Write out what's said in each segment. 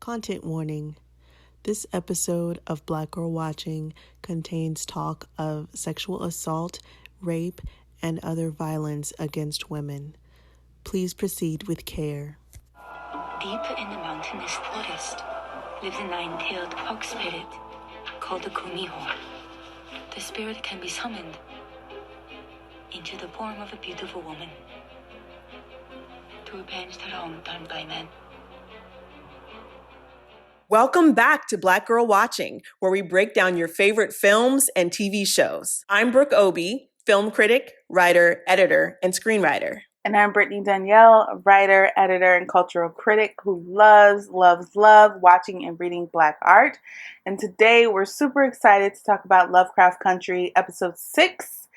Content warning. This episode of Black Girl Watching contains talk of sexual assault, rape, and other violence against women. Please proceed with care. Deep in the mountainous forest lives a nine-tailed hawk spirit called the Kumiho. The spirit can be summoned into the form of a beautiful woman to avenge the wrong done by men. Welcome back to Black Girl Watching, where we break down your favorite films and TV shows. I'm Brooke Obie, film critic, writer, editor, and screenwriter. And I'm Britni Danielle, a writer, editor, and cultural critic who loves watching and reading Black art. And today we're super excited to talk about Lovecraft Country, episode 6,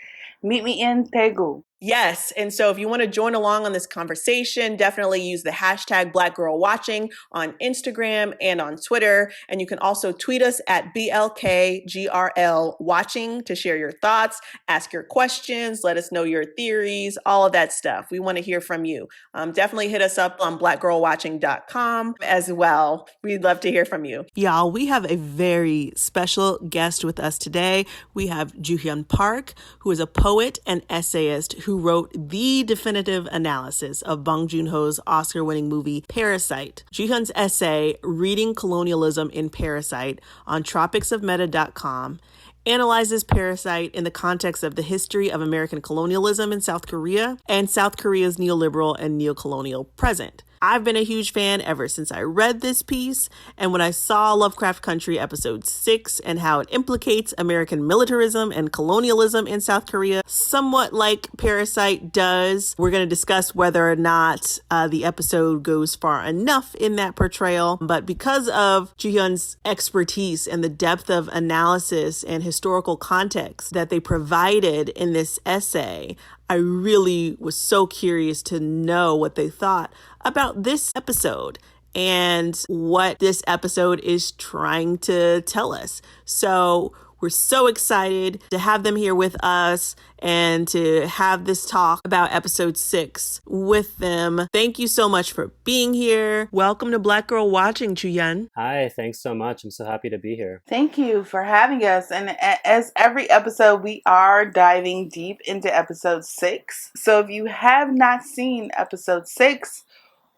Meet Me in Daegu. Yes, and so if you want to join along on this conversation, definitely use the hashtag Black Girl Watching on Instagram and on Twitter. And you can also tweet us at BLKGRL Watching to share your thoughts, ask your questions, let us know your theories, all of that stuff. We want to hear from you. Definitely hit us up on blackgirlwatching.com as well. We'd love to hear from you. Y'all, we have a very special guest with us today. We have Ju-Hyun Park, who is a poet and essayist who wrote the definitive analysis of Bong Joon-ho's Oscar-winning movie Parasite. Ji-Hyun's essay, Reading Colonialism in Parasite, on tropicsofmeta.com, analyzes Parasite in the context of the history of American colonialism in South Korea and South Korea's neoliberal and neocolonial present. I've been a huge fan ever since I read this piece, and when I saw Lovecraft Country episode 6 and how it implicates American militarism and colonialism in South Korea, somewhat like Parasite does, we're going to discuss whether or not the episode goes far enough in that portrayal. But because of Ji-Hyun's expertise and the depth of analysis and historical context that they provided in this essay, I really was so curious to know what they thought about this episode and what this episode is trying to tell us. So we're so excited to have them here with us and to have this talk about episode 6 with them. Thank you so much for being here. Welcome to Black Girl Watching, Ju-Hyun. Hi, thanks so much. I'm so happy to be here. Thank you for having us. And as every episode, we are diving deep into episode 6. So if you have not seen episode 6,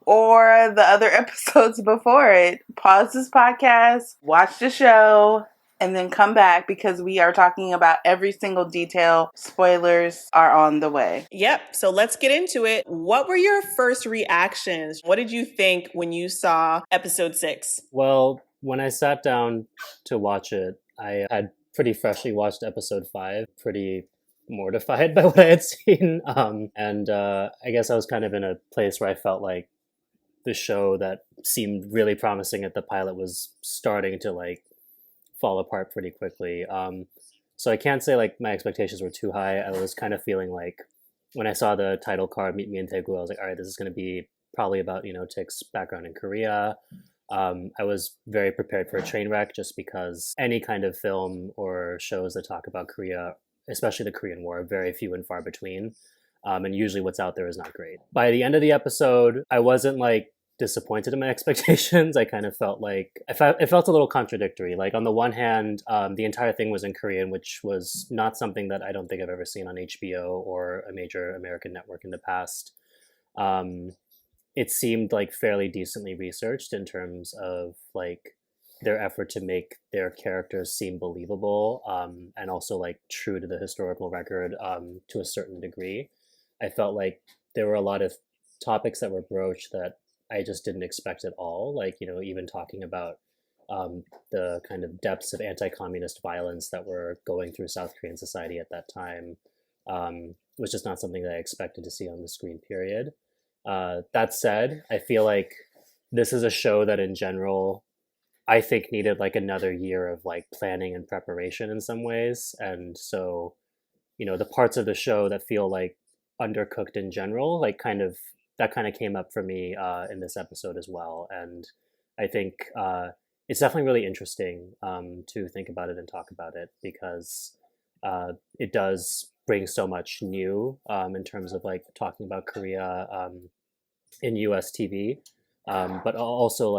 or the other episodes before it, pause this podcast, watch the show, and then come back because we are talking about every single detail. Spoilers are on the way. Yep. So let's get into it. What were your first reactions? What did you think when you saw episode 6? Well, when I sat down to watch it, I had pretty freshly watched episode 5, pretty mortified by what I had seen. I guess I was kind of in a place where I felt like the show that seemed really promising at the pilot was starting to fall apart pretty quickly. So I can't say my expectations were too high. I was kind of feeling like when I saw the title card, Meet Me in Daegu, I was like, all right, this is going to be probably about, Tik's background in Korea. I was very prepared for a train wreck just because any kind of film or shows that talk about Korea, especially the Korean War, are very few and far between. And usually what's out there is not great. By the end of the episode, I wasn't disappointed in my expectations. I kind of felt it felt a little contradictory. On the one hand, the entire thing was in Korean, which was not something that I don't think I've ever seen on HBO or a major American network in the past. It seemed fairly decently researched in terms of their effort to make their characters seem believable, and also true to the historical record to a certain degree. I felt like there were a lot of topics that were broached that I just didn't expect at all. Even talking about the kind of depths of anti-communist violence that were going through South Korean society at that time was just not something that I expected to see on the screen, period. That said, I feel like this is a show that in general, I think needed another year of planning and preparation in some ways. And so, the parts of the show that feel undercooked in general, that kind of came up for me in this episode as well. And I think it's definitely really interesting to think about it and talk about it because it does bring so much new in terms of talking about Korea in US TV, but also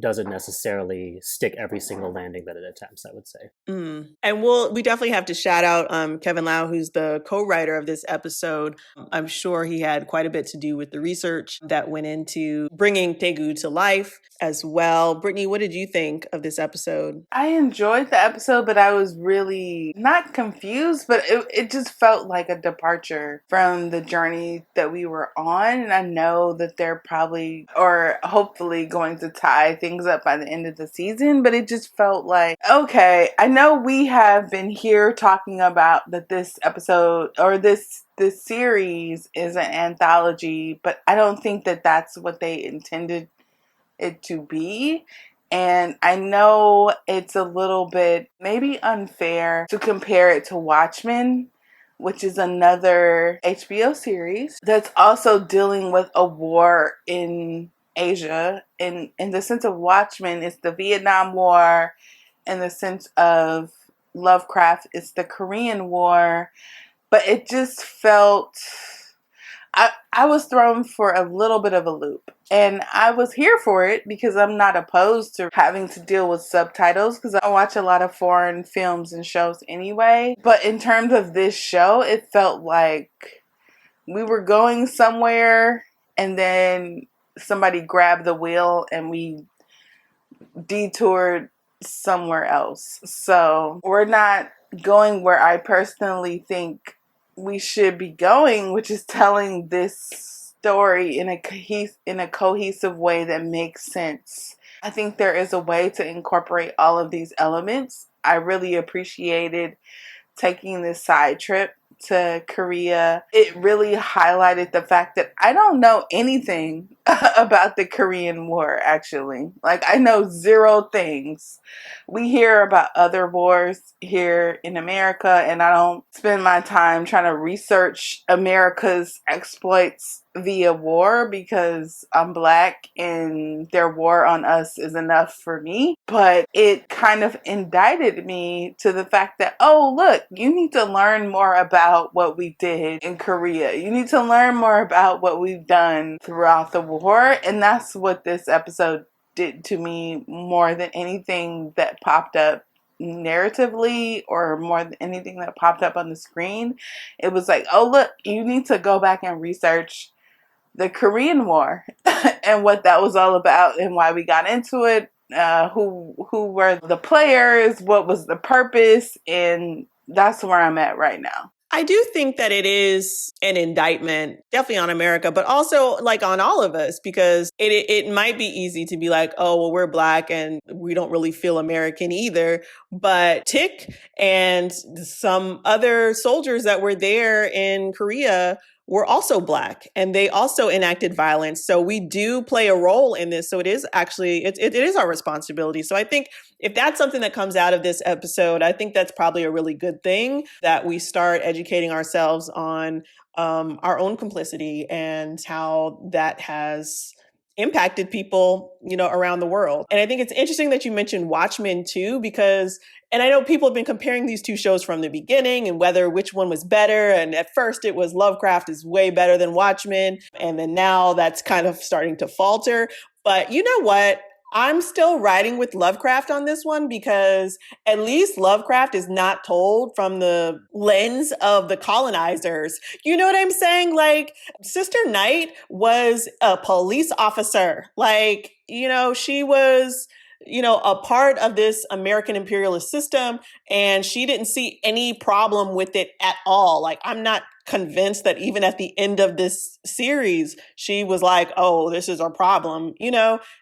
doesn't necessarily stick every single landing that it attempts, I would say. And we definitely have to shout out Kevin Lau, who's the co-writer of this episode. I'm sure he had quite a bit to do with the research that went into bringing Daegu to life as well. Britni, what did you think of this episode? I enjoyed the episode, but I was really not confused, but it just felt like a departure from the journey that we were on. And I know that they're probably or hopefully going to tie things up by the end of the season, but it just felt like, okay, I know we have been here talking about that this episode or this series is an anthology, but I don't think that that's what they intended it to be. And I know it's a little bit maybe unfair to compare it to Watchmen, which is another HBO series that's also dealing with a war in Asia. In the sense of Watchmen, it's the Vietnam War. In the sense of Lovecraft, it's the Korean War. But it just felt... I was thrown for a little bit of a loop, and I was here for it because I'm not opposed to having to deal with subtitles because I watch a lot of foreign films and shows anyway. But in terms of this show, it felt like we were going somewhere and then somebody grabbed the wheel and we detoured somewhere else. So we're not going where I personally think we should be going, which is telling this story in a cohesive way that makes sense. I think there is a way to incorporate all of these elements. I really appreciated taking this side trip to Korea. It really highlighted the fact that I don't know anything about the Korean War, actually. Like, I know zero things. We hear about other wars here in America, and I don't spend my time trying to research America's exploits via war because I'm Black and their war on us is enough for me. But it kind of indicted me to the fact that, oh, look, you need to learn more about what we did in Korea. You need to learn more about what we've done throughout the war. And that's what this episode did to me more than anything that popped up narratively or more than anything that popped up on the screen. It was like, oh, look, you need to go back and research the Korean War and what that was all about and why we got into it, who were the players, what was the purpose, and that's where I'm at right now. I do think that it is an indictment, definitely on America, but also like on all of us, because it might be easy to be like, oh, well, we're Black and we don't really feel American either. But Tick and some other soldiers that were there in Korea were also Black and they also enacted violence. So we do play a role in this. So it is actually, it is our responsibility. So I think if that's something that comes out of this episode, I think that's probably a really good thing that we start educating ourselves on our own complicity and how that has impacted people, around the world. And I think it's interesting that you mentioned Watchmen too, because, and I know people have been comparing these two shows from the beginning and which one was better. And at first it was Lovecraft is way better than Watchmen. And then now that's kind of starting to falter. But you know what? I'm still riding with Lovecraft on this one because at least Lovecraft is not told from the lens of the colonizers. You know what I'm saying? Like, Sister Night was a police officer. Like, she was, a part of this American imperialist system, and she didn't see any problem with it at all. Like, I'm not convinced that even at the end of this series, she was like, oh, this is our problem,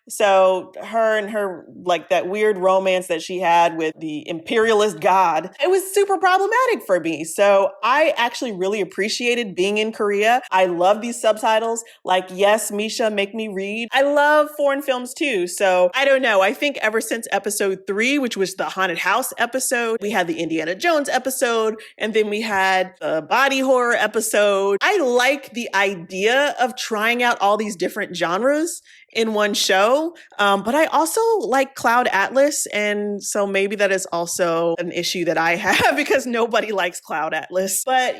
So her and her, like that weird romance that she had with the imperialist god, it was super problematic for me. So I actually really appreciated being in Korea. I love these subtitles. Like, yes, Misha, make me read. I love foreign films too. So I don't know. I think ever since episode 3, which was the haunted house episode, we had the Indiana Jones episode, and then we had the body horror episode. I like the idea of trying out all these different genres in one show. But I also like Cloud Atlas. And so maybe that is also an issue that I have because nobody likes Cloud Atlas. But,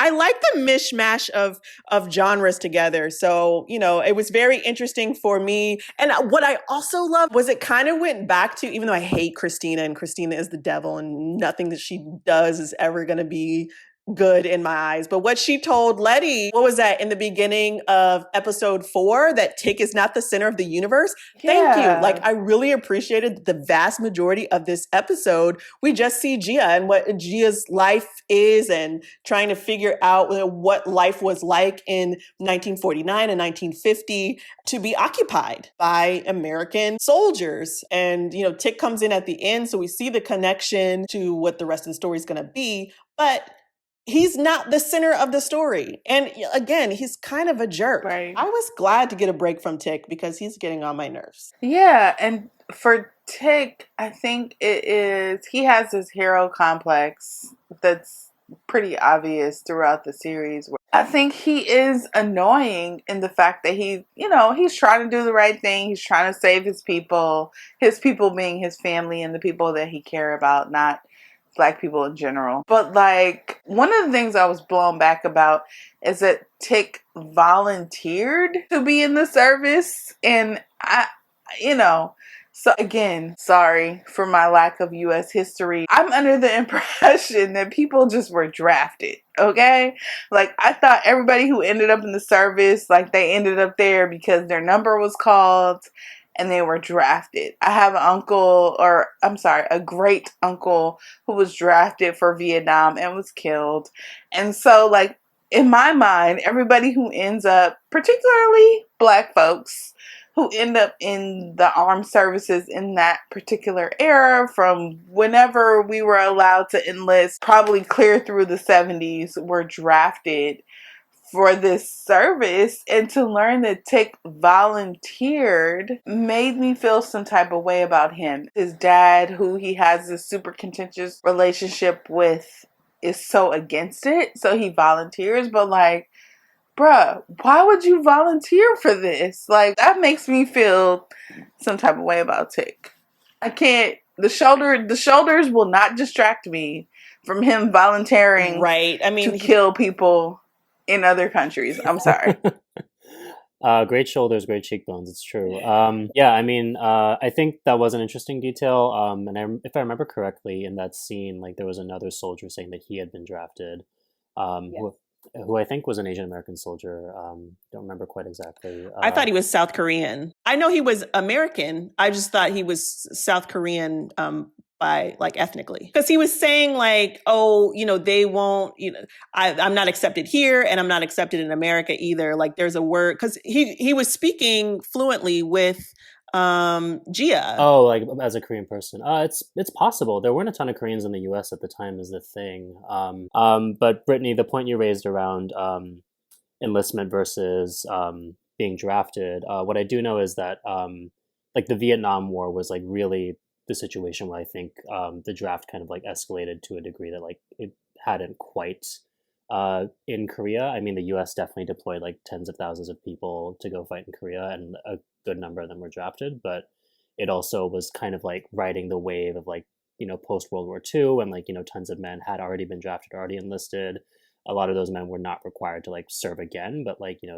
I like the mishmash of genres together. So, it was very interesting for me. And what I also loved was it kind of went back to, even though I hate Christina and Christina is the devil and nothing that she does is ever going to be good in my eyes. But what she told Letty, what was that in the beginning of episode 4, that Tick is not the center of the universe? Thank you. Like, I really appreciated the vast majority of this episode. We just see Gia and what Gia's life is and trying to figure out what life was like in 1949 and 1950 to be occupied by American soldiers. And, Tick comes in at the end. So we see the connection to what the rest of the story is going to be. But he's not the center of the story. And again, he's kind of a jerk. Right. I was glad to get a break from Tick because he's getting on my nerves. Yeah, and for Tick, I think he has this hero complex that's pretty obvious throughout the series. I think he is annoying in the fact that he's trying to do the right thing. He's trying to save his people being his family and the people that he care about, not Black people in general. But one of the things I was blown back about is that Tick volunteered to be in the service. And so again, sorry for my lack of US history. I'm under the impression that people just were drafted. Okay? I thought everybody who ended up in the service, they ended up there because their number was called and they were drafted. I have a great uncle who was drafted for Vietnam and was killed. And so, in my mind, everybody who ends up, particularly Black folks, who end up in the armed services in that particular era, from whenever we were allowed to enlist, probably clear through the 70s, were drafted for this service. And to learn that Tick volunteered made me feel some type of way about him. His dad, who he has this super contentious relationship with, is so against it, so he volunteers. But bruh, why would you volunteer for this? That makes me feel some type of way about Tick. I can't. The shoulders will not distract me from him volunteering, right? to kill people in other countries. I'm sorry. Great shoulders, great cheekbones. It's true. I think that was an interesting detail. If I remember correctly, in that scene, there was another soldier saying that he had been drafted, who I think was an Asian American soldier. Don't remember quite exactly. I thought he was South Korean. I know he was American. I just thought he was South Korean by ethnically, because he was saying they won't, I'm not accepted here and I'm not accepted in America either. There's a word, because he was speaking fluently with Gia. Oh, as a Korean person. It's possible. There weren't a ton of Koreans in the US at the time is the thing. But Brittany, the point you raised around enlistment versus being drafted, what I do know is that the Vietnam War was really the situation where I think the draft kind of escalated to a degree that it hadn't quite in Korea. I mean, the US definitely deployed tens of thousands of people to go fight in Korea, and a good number of them were drafted, but it also was kind of riding the wave of post World War II, and tons of men had already been drafted, already enlisted. A lot of those men were not required to serve again, but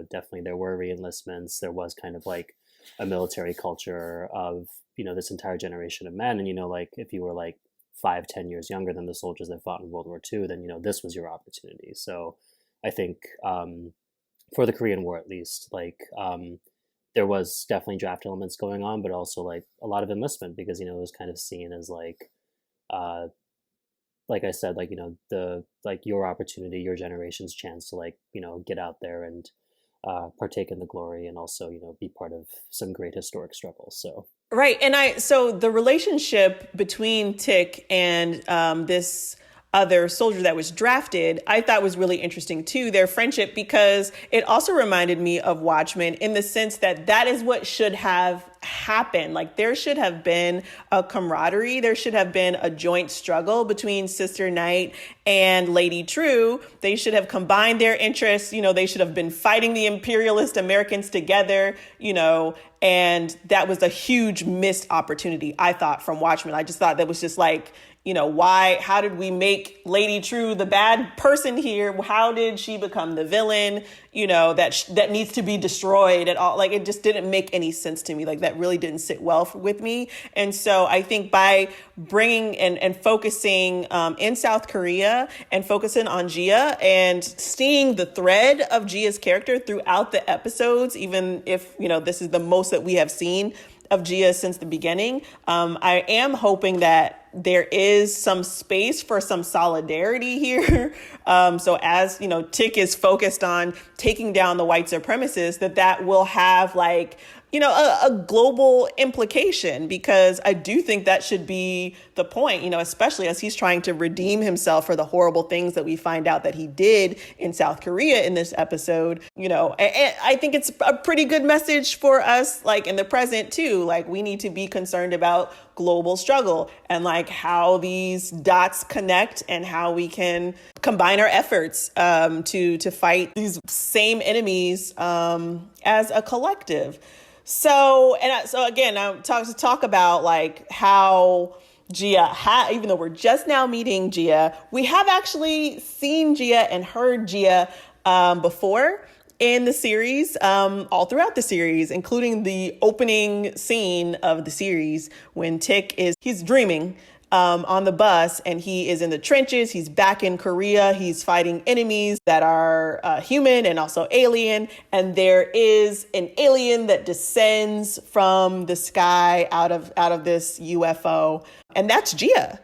definitely there were re-enlistments. There was kind of a military culture of this entire generation of men, and if you were 5-10 years younger than the soldiers that fought in World War II, then this was your opportunity. So I think for the Korean War, at least, there was definitely draft elements going on, but also a lot of enlistment, because it was kind of seen as I said, the your opportunity, your generation's chance to get out there and partake in the glory, and also be part of some great historic struggles. So right. And so the relationship between Tick and this other soldier that was drafted, I thought was really interesting too, their friendship, because it also reminded me of Watchmen in the sense that that is what should have happened. Like there should have been a camaraderie. There should have been a joint struggle between Sister Night and Lady True. They should have combined their interests. You know, they should have been fighting the imperialist Americans together, you know, and that was a huge missed opportunity, I thought, from Watchmen. I just thought that was just like, you know, how did we make Lady True the bad person here? How did she become the villain, you know, that needs to be destroyed at all? Like, it just didn't make any sense to me. Like, that really didn't sit well with me. And so I think by bringing and focusing in South Korea and focusing on Ji-Hyun and seeing the thread of Ji-Hyun's character throughout the episodes, even if, you know, this is the most that we have seen of Ji-Hyun since the beginning, I am hoping that there is some space for some solidarity here. So as, you know, Tick is focused on taking down the white supremacists, that will have like, you know, a global implication, because I do think that should be the point, you know, especially as he's trying to redeem himself for the horrible things that we find out that he did in South Korea in this episode, you know, and I think it's a pretty good message for us, like in the present too. Like, we need to be concerned about global struggle and like how these dots connect and how we can combine our efforts to fight these same enemies as a collective. So again, I'm talk about like how Ji-Hyun, even though we're just now meeting Ji-Hyun, we have actually seen Ji-Hyun and heard Ji-Hyun before in the series, all throughout the series, including the opening scene of the series when he's dreaming on the bus, and he is in the trenches. He's back in Korea. He's fighting enemies that are human and also alien. And there is an alien that descends from the sky out of this UFO, and that's Ji-Hyun.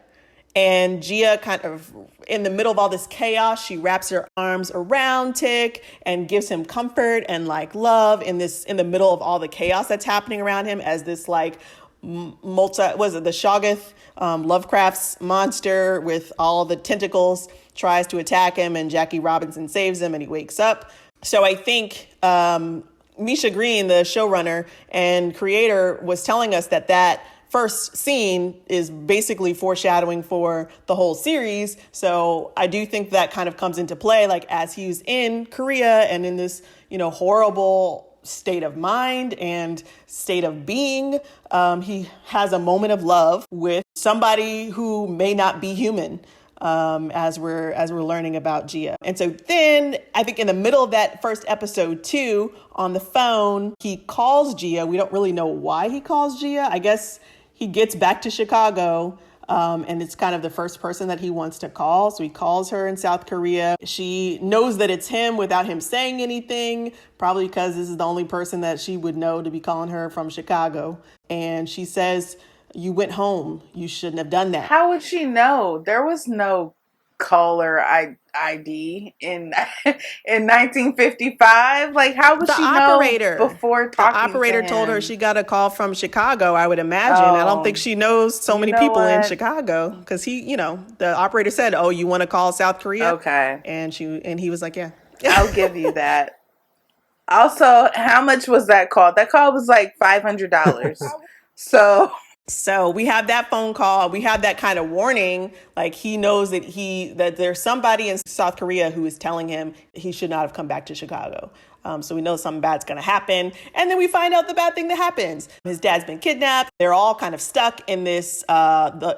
And Ji-Hyun, kind of in the middle of all this chaos, she wraps her arms around Tick and gives him comfort and like love in the middle of all the chaos that's happening around him, as this like the Shoggoth, Lovecraft's monster with all the tentacles tries to attack him, and Jackie Robinson saves him and he wakes up. So I think Misha Green, the showrunner and creator, was telling us that first scene is basically foreshadowing for the whole series. So I do think that kind of comes into play, like as he's in Korea and in this, you know, horrible state of mind and state of being, he has a moment of love with somebody who may not be human, as we're learning about Ji-Hyun. And so then I think in the middle of that first episode too, on the phone, he calls Ji-Hyun. We don't really know why he calls Ji-Hyun. I guess he gets back to Chicago, and it's kind of the first person that he wants to call. So he calls her in South Korea. She knows that it's him without him saying anything, probably because this is the only person that she would know to be calling her from Chicago. And she says, "You went home. You shouldn't have done that." How would she know? There was no caller ID in 1955. Like, how would she know before talking? The operator told her she got a call from Chicago, I would imagine. I don't think she knows so many people in Chicago, because the operator said, "Oh, you want to call South Korea?" Okay. And he was like, "Yeah." I'll give you that. Also, how much was that call? That call was like $500. So we have that phone call. We have that kind of warning. Like, he knows that there's somebody in South Korea who is telling him he should not have come back to Chicago. So we know something bad's going to happen. And then we find out the bad thing that happens. His dad's been kidnapped. They're all kind of stuck in this,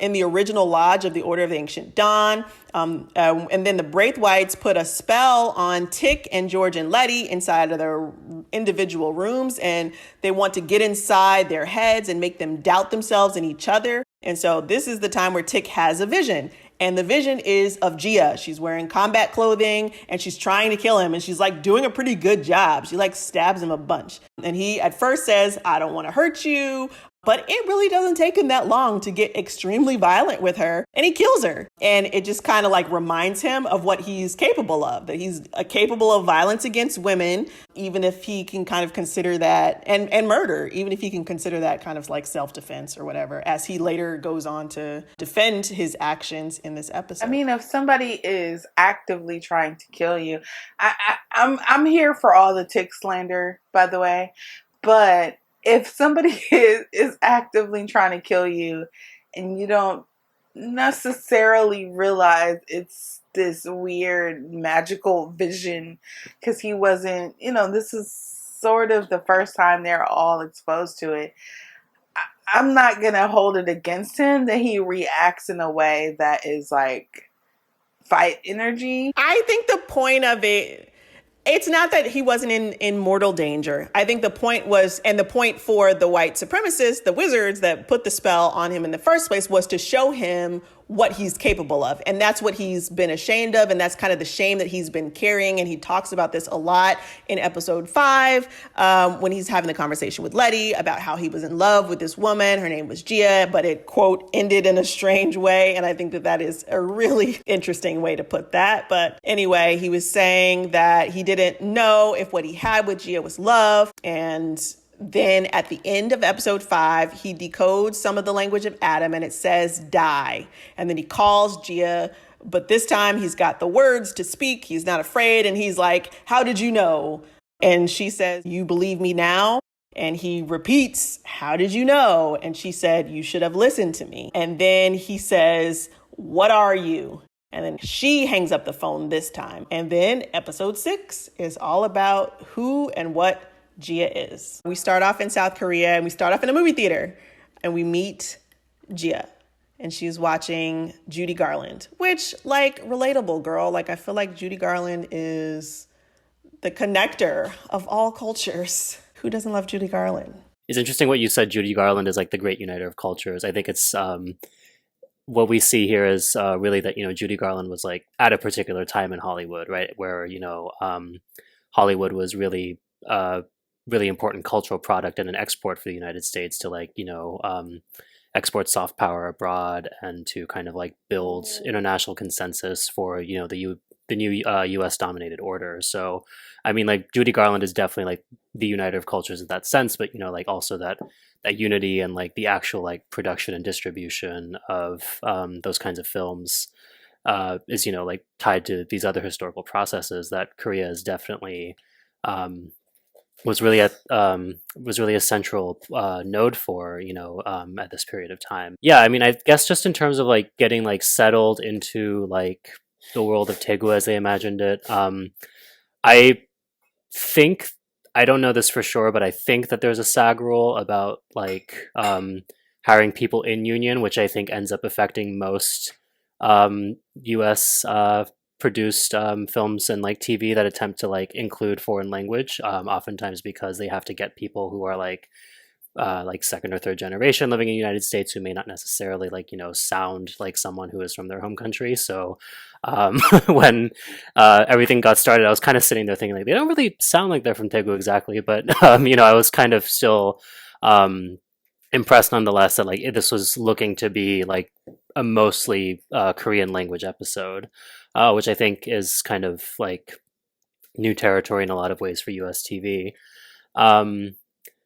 in the original lodge of the Order of the Ancient Dawn. And then the Braithwaites put a spell on Tick and George and Letty inside of their individual rooms. And they want to get inside their heads and make them doubt themselves and each other. And so this is the time where Tick has a vision. And the vision is of Ji-Hyun. She's wearing combat clothing and she's trying to kill him. And she's like doing a pretty good job. She like stabs him a bunch. And he at first says, "I don't want to hurt you. But it really doesn't take him that long to get extremely violent with her, and he kills her. And it just kind of like reminds him of what he's capable of, that he's capable of violence against women, even if he can kind of consider that, and murder, even if he can consider that kind of like self-defense or whatever, as he later goes on to defend his actions in this episode. I mean, if somebody is actively trying to kill you, I'm here for all the tick slander, by the way, but if somebody is actively trying to kill you and you don't necessarily realize it's this weird magical vision, because he wasn't, this is sort of the first time they're all exposed to it, I'm not going to hold it against him that he reacts in a way that is like fight energy. I think the point of it's not that he wasn't in mortal danger. I think the point was, and the point for the white supremacists, the wizards that put the spell on him in the first place, was to show him what he's capable of. And that's what he's been ashamed of. And that's kind of the shame that he's been carrying. And he talks about this a lot in episode 5, when he's having the conversation with Letty about how he was in love with this woman. Her name was Gia, but it, quote, ended in a strange way. And I think that is a really interesting way to put that. But anyway, he was saying that he didn't know if what he had with Gia was love. And then at the end of episode 5, he decodes some of the language of Adam and it says die. And then he calls Gia, but this time he's got the words to speak. He's not afraid. And he's like, how did you know? And she says, you believe me now? And he repeats, how did you know? And she said, you should have listened to me. And then he says, what are you? And then she hangs up the phone this time. And then episode 6 is all about who and what Gia is. We start off in South Korea and we start off in a movie theater and we meet Gia and she's watching Judy Garland, which, like, relatable, girl. Like, I feel like Judy Garland is the connector of all cultures. Who doesn't love Judy Garland? It's interesting what you said. Judy Garland is like the great uniter of cultures. I think it's what we see here is really that, Judy Garland was like at a particular time in Hollywood, right? Where, Hollywood was really really important cultural product and an export for the United States to export soft power abroad and to kind of like build international consensus for, the new U.S. dominated order. So, I mean, like Judy Garland is definitely like the uniter of cultures in that sense, but, like also that unity and like the actual like production and distribution of those kinds of films is, like tied to these other historical processes that Korea is definitely was really a central node for, at this period of time. Yeah, I mean, I guess just in terms of like getting like settled into like the world of Daegu as they imagined it, I think, I don't know this for sure, but I think that there's a SAG rule about like hiring people in union, which I think ends up affecting most U.S. produced films and like TV that attempt to like include foreign language, oftentimes because they have to get people who are like second or third generation living in the United States who may not necessarily sound like someone who is from their home country. So when everything got started, I was kind of sitting there thinking like they don't really sound like they're from Daegu exactly, but I was kind of still impressed nonetheless that like this was looking to be like a mostly Korean language episode, which I think is kind of like new territory in a lot of ways for US TV.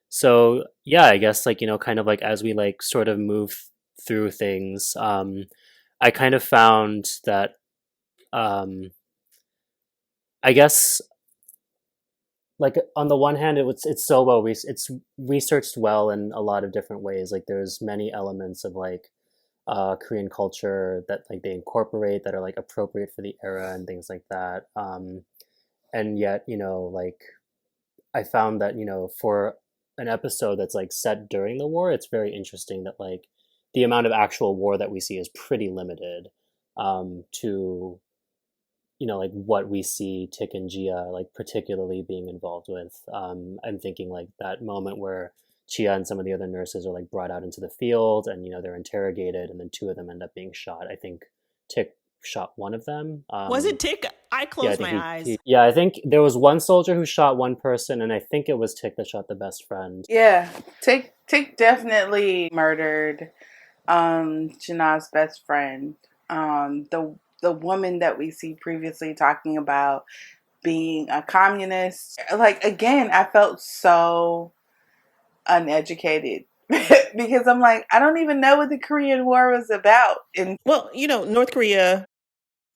So yeah, I guess like, kind of like as we like sort of move through things, I kind of found that I guess like on the one hand it's so well it's researched well in a lot of different ways. Like there's many elements of like Korean culture that like they incorporate that are like appropriate for the era and things like that. And yet, like I found that, for an episode that's like set during the war, it's very interesting that like the amount of actual war that we see is pretty limited to, like what we see Tik and Gia like particularly being involved with. I'm thinking like that moment where Chia and some of the other nurses are like brought out into the field and, they're interrogated and then 2 of them end up being shot. I think Tik shot one of them. Was it Tick? I Yeah, I closed think my eyes. yeah, I think there was one soldier who shot one person, and I think it was Tick that shot the best friend. Yeah, Tick definitely murdered Janah's best friend. The woman that we see previously talking about being a communist. Like, again, I felt so uneducated because I'm like, I don't even know what the Korean War was about. And Well, North Korea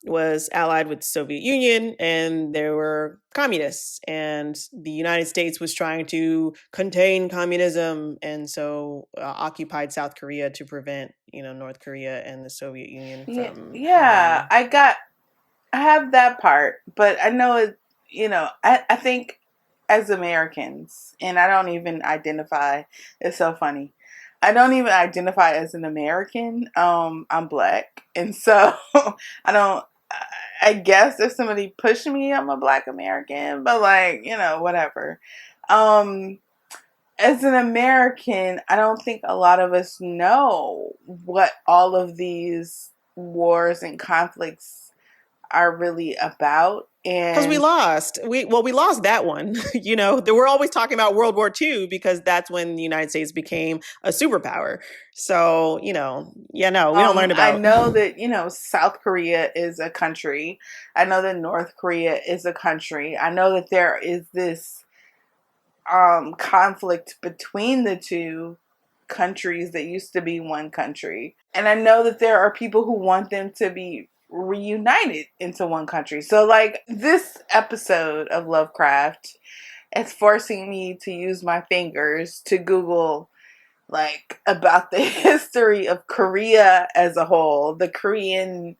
was allied with the Soviet Union and there were communists, and the United States was trying to contain communism, and so occupied South Korea to prevent North Korea and the Soviet Union from yeah, having... I have that part, but I know it, I think as Americans, and I don't even identify, it's so funny. I don't even identify as an American. I'm Black. And so I guess if somebody pushed me, I'm a Black American, but like, whatever. As an American, I don't think a lot of us know what all of these wars and conflicts are really about. And because we lost. We lost that one. We're always talking about World War II because that's when the United States became a superpower. So, we don't learn about... I know that, South Korea is a country. I know that North Korea is a country. I know that there is this conflict between the two countries that used to be one country. And I know that there are people who want them to be reunited into one country. So like this episode of Lovecraft is forcing me to use my fingers to Google like about the history of Korea as a whole, the Korean,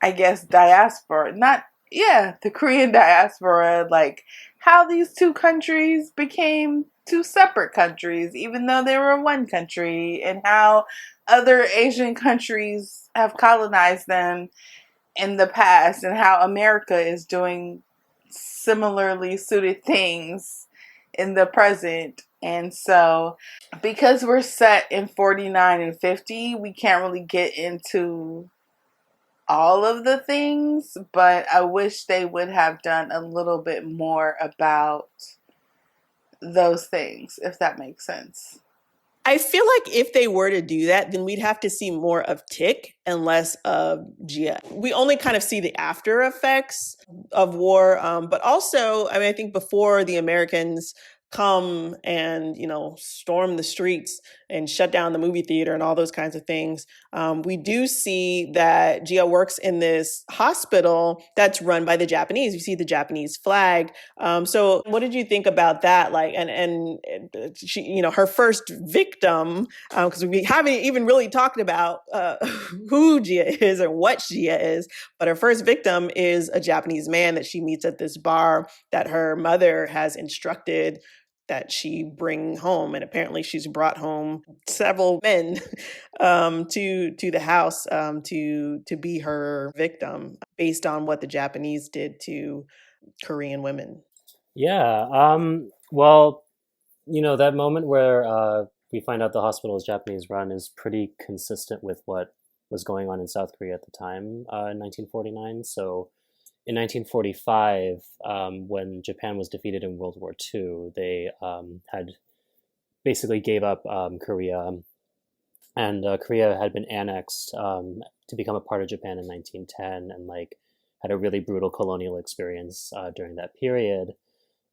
I guess, diaspora, the Korean diaspora, like how these two countries became two separate countries, even though they were one country, and how other Asian countries have colonized them in the past, and how America is doing similarly suited things in the present. And so, because we're set in 49 and 50, we can't really get into all of the things, but I wish they would have done a little bit more about those things, if that makes sense. I feel like if they were to do that, then we'd have to see more of Tick and less of Gia. We only kind of see the after effects of war, but also, I think before the Americans come and storm the streets and shut down the movie theater and all those kinds of things, we do see that Gia works in this hospital that's run by the Japanese. You see the Japanese flag. So what did you think about that? Like, and she, her first victim, because we haven't even really talked about who Gia is or what Gia is, but her first victim is a Japanese man that she meets at this bar that her mother has instructed that she bring home, and apparently she's brought home several men to the house to be her victim based on what the Japanese did to Korean women. Yeah. Well, that moment where we find out the hospital is Japanese run is pretty consistent with what was going on in South Korea at the time in 1949. So in 1945, when Japan was defeated in World War II, they had basically gave up Korea, and Korea had been annexed to become a part of Japan in 1910, and like had a really brutal colonial experience during that period.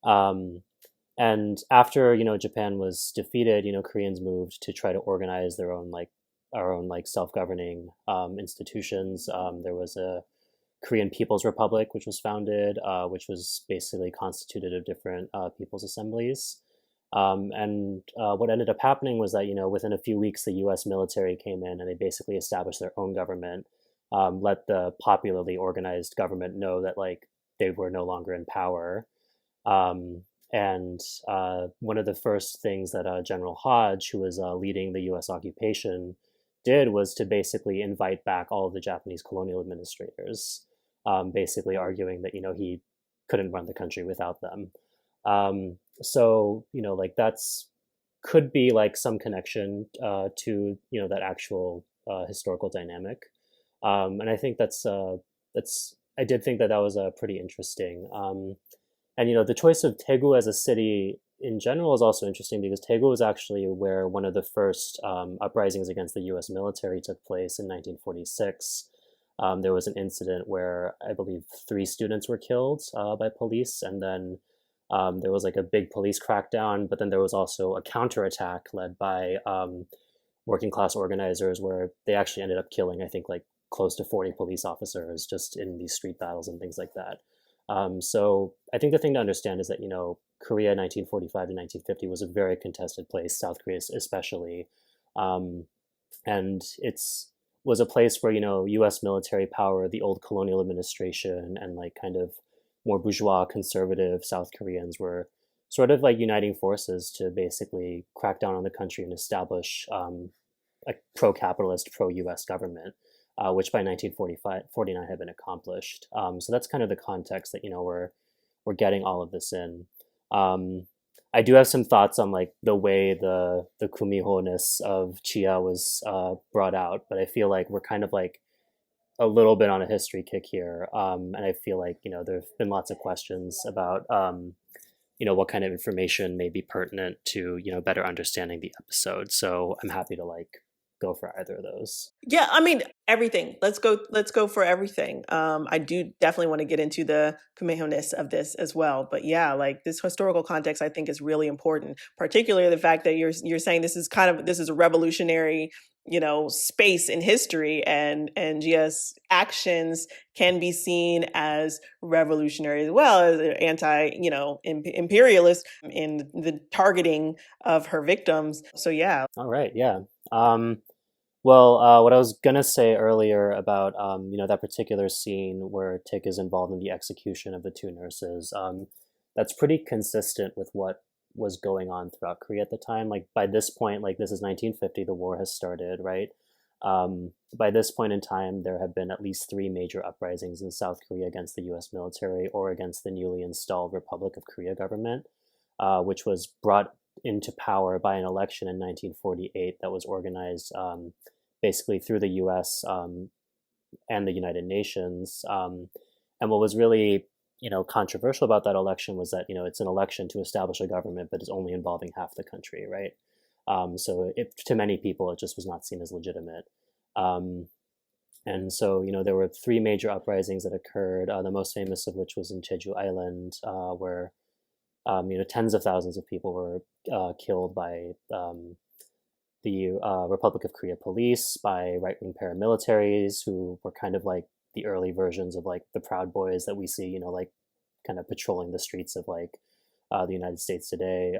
And after Japan was defeated, Koreans moved to try to organize their own self-governing institutions. There was a Korean People's Republic, which was founded, which was basically constituted of different people's assemblies. And what ended up happening was that, within a few weeks, the U.S. military came in and they basically established their own government, let the popularly organized government know that like they were no longer in power. And one of the first things that General Hodge, who was leading the U.S. occupation, did was to basically invite back all of the Japanese colonial administrators, basically arguing that, he couldn't run the country without them. So, like that's could be like some connection to, that actual historical dynamic. And I think I did think that that was pretty interesting. And the choice of Daegu as a city in general is also interesting because Daegu was actually where one of the first uprisings against the U.S. military took place in 1946. There was an incident where I believe 3 students were killed by police, and then there was like a big police crackdown. But then there was also a counterattack led by working class organizers, where they actually ended up killing, I think, like close to 40 police officers just in these street battles and things like that. So I think the thing to understand is that, Korea 1945 to 1950 was a very contested place, South Korea especially. Um, and was a place where, US military power, the old colonial administration, and like kind of more bourgeois conservative South Koreans were sort of like uniting forces to basically crack down on the country and establish a pro-capitalist, pro-US government, which by 1949 had been accomplished. So that's kind of the context that we're getting all of this in. I do have some thoughts on like the way the kumiho-ness of Chia was brought out, but I feel like we're kind of like a little bit on a history kick here, and I feel like there've been lots of questions about what kind of information may be pertinent to better understanding the episode. So I'm happy to like go for either of those. Yeah, I mean everything. Let's go for everything. I do definitely want to get into the Kumeho-ness of this as well. But yeah, like this historical context I think is really important, particularly the fact that you're saying this is a revolutionary, space in history, and Gia's actions can be seen as revolutionary as well as anti, imperialist in the targeting of her victims. So yeah. All right, yeah. Well, what I was gonna say earlier about that particular scene where Tick is involved in the execution of the 2 nurses, that's pretty consistent with what was going on throughout Korea at the time. Like by this point, like this is 1950, the war has started, right? By this point in time, there have been at least 3 major uprisings in South Korea against the U.S. military or against the newly installed Republic of Korea government, which was brought into power by an election in 1948 that was organized basically through the U.S. And the United Nations. And what was really controversial about that election was that it's an election to establish a government, but it's only involving half the country, right? So to many people, it just was not seen as legitimate. And so there were 3 major uprisings that occurred. The most famous of which was in Jeju Island, where tens of thousands of people were killed by the Republic of Korea police, by right-wing paramilitaries who were kind of like the early versions of like the Proud Boys that we see, like kind of patrolling the streets of like the United States today.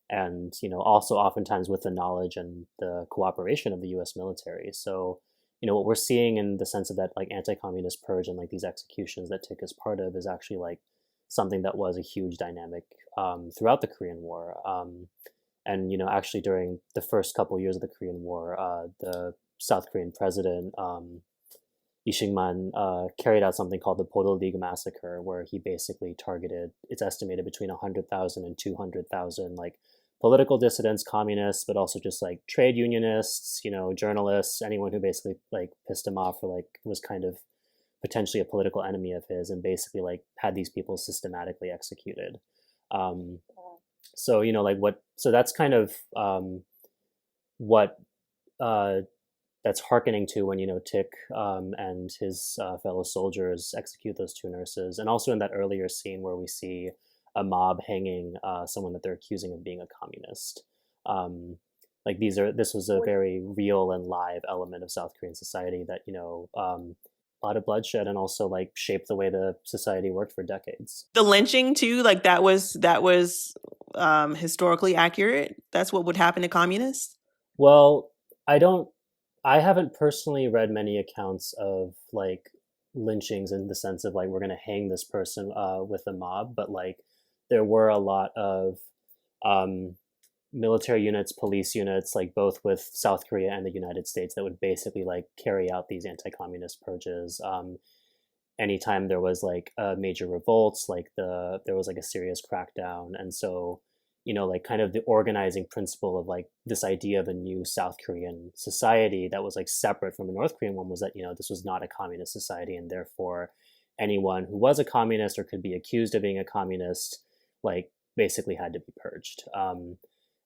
And also oftentimes with the knowledge and the cooperation of the U.S. military. So what we're seeing in the sense of that like anti-communist purge and like these executions that Tick is part of is actually like something that was a huge dynamic throughout the Korean War. And actually during the first couple years of the Korean War, the South Korean president Lee Shing-man carried out something called the Podol League massacre, where he basically targeted, it's estimated, between 100,000 and 200,000 like political dissidents, communists, but also just like trade unionists, journalists, anyone who basically like pissed him off or like was kind of potentially a political enemy of his, and basically like had these people systematically executed. So so that's kind of what that's hearkening to when Tick and his fellow soldiers execute those 2 nurses, and also in that earlier scene where we see a mob hanging someone that they're accusing of being a communist. This was a very real and live element of South Korean society that a lot of bloodshed, and also like shaped the way the society worked for decades. The lynching too, like that was historically accurate. That's what would happen to communists. Well, I haven't personally read many accounts of like lynchings in the sense of like we're going to hang this person with a mob, but like there were a lot of military units, police units, like both with South Korea and the United States, that would basically like carry out these anti-communist purges. Anytime there was like a major revolts, like there was like a serious crackdown, and so like kind of the organizing principle of like this idea of a new South Korean society that was like separate from the North Korean one was that, this was not a communist society, and therefore anyone who was a communist or could be accused of being a communist, like basically had to be purged.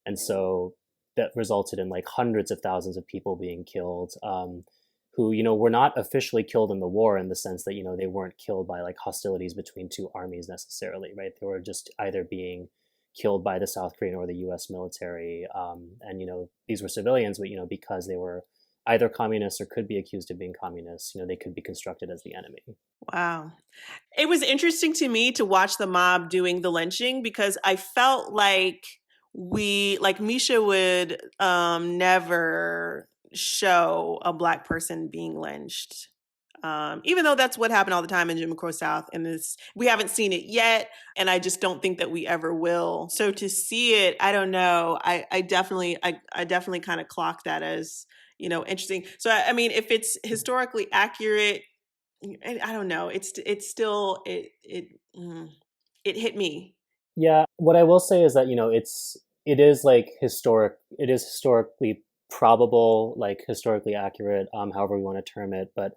And so that resulted in like hundreds of thousands of people being killed, who, were not officially killed in the war in the sense that, they weren't killed by like hostilities between two armies necessarily, right? They were just either being killed by the South Korean or the U.S. military. And, these were civilians, but, because they were either communists or could be accused of being communists, they could be constructed as the enemy. Wow. It was interesting to me to watch the mob doing the lynching because I felt like Misha would never show a Black person being lynched. Even though that's what happened all the time in Jim Crow South, and we haven't seen it yet, and I just don't think that we ever will. So to see it, I don't know. I definitely kind of clock that as interesting. So I mean, if it's historically accurate, I don't know. It's still it hit me. Yeah, what I will say is that it is like it is historically probable, like historically accurate, however we want to term it, but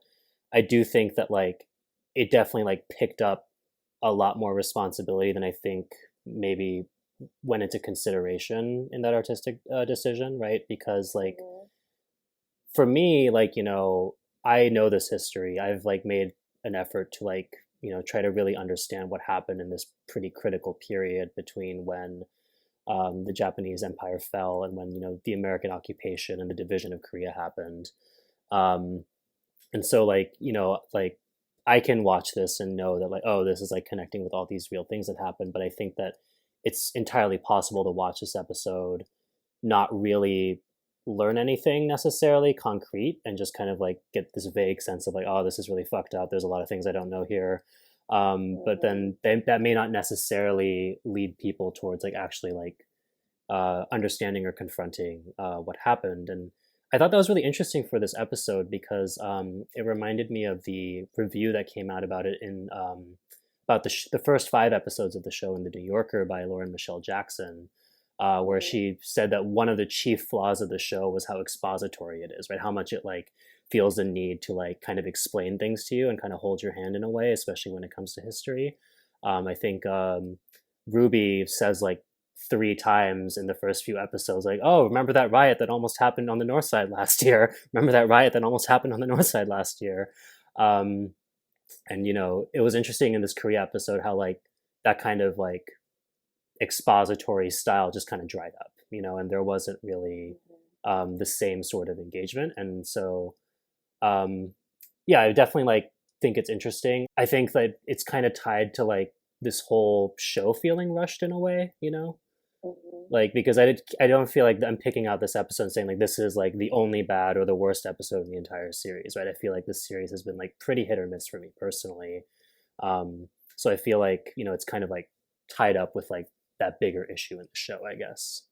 I do think that like it definitely like picked up a lot more responsibility than I think maybe went into consideration in that artistic decision, right? Because like for me, like I know this history. I've like made an effort to like try to really understand what happened in this pretty critical period between when the Japanese Empire fell and when the American occupation and the division of Korea happened. And so like, like I can watch this and know that like, oh, this is like connecting with all these real things that happened. But I think that it's entirely possible to watch this episode, not really learn anything necessarily concrete, and just kind of like get this vague sense of like, oh, this is really fucked up. There's a lot of things I don't know here. But then that may not necessarily lead people towards like actually like understanding or confronting what happened. And I thought that was really interesting for this episode because it reminded me of the review that came out about it in about the first 5 episodes of the show in the New Yorker by Lauren Michelle Jackson, where she said that one of the chief flaws of the show was how expository it is, right? How much it like feels the need to like kind of explain things to you and kind of hold your hand in a way, especially when it comes to history. I think Ruby says like 3 times in the first few episodes, like, oh, remember that riot that almost happened on the North Side last year? Remember that riot that almost happened on the North Side last year? And, it was interesting in this Korea episode how like that kind of like expository style just kind of dried up, and there wasn't really the same sort of engagement. And so, yeah, I definitely like think it's interesting. I think that it's kind of tied to like this whole show feeling rushed in a way, like because I don't feel like I'm picking out this episode and saying like this is like the only bad or the worst episode in the entire series, right? I feel like this series has been like pretty hit or miss for me personally. So I feel like it's kind of like tied up with like that bigger issue in the show, I guess.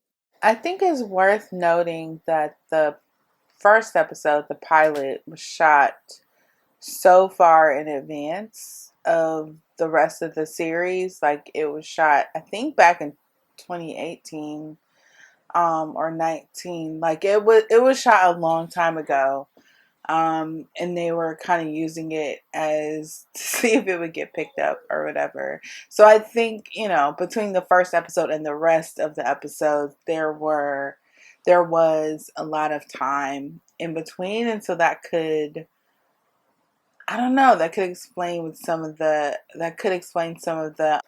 I think it's worth noting that the first episode, the pilot, was shot so far in advance of the rest of the series. Like it was shot, I think, back in 2018 or 19. Like it was shot a long time ago, and they were kind of using it as to see if it would get picked up or whatever. So I think between the first episode and the rest of the episodes, there was a lot of time in between, and so that could, I don't know, that could explain some of the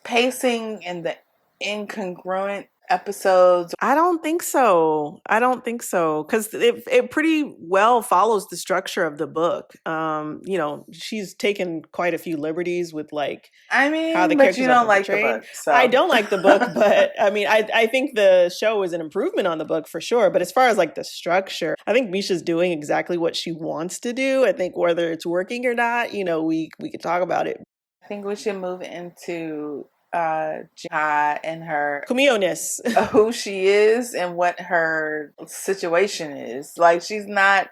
pacing and the incongruent episodes. I don't think so. Because it pretty well follows the structure of the book. She's taken quite a few liberties with like I mean, how the but characters you are don't like the portrayed. book. So. I don't like the book, but I mean, I think the show is an improvement on the book for sure. But as far as like the structure, I think Misha's doing exactly what she wants to do. I think whether it's working or not, we could talk about it. I think we should move into Ji-Hyun and her Kumio-ness. Who she is and what her situation is. Like, she's not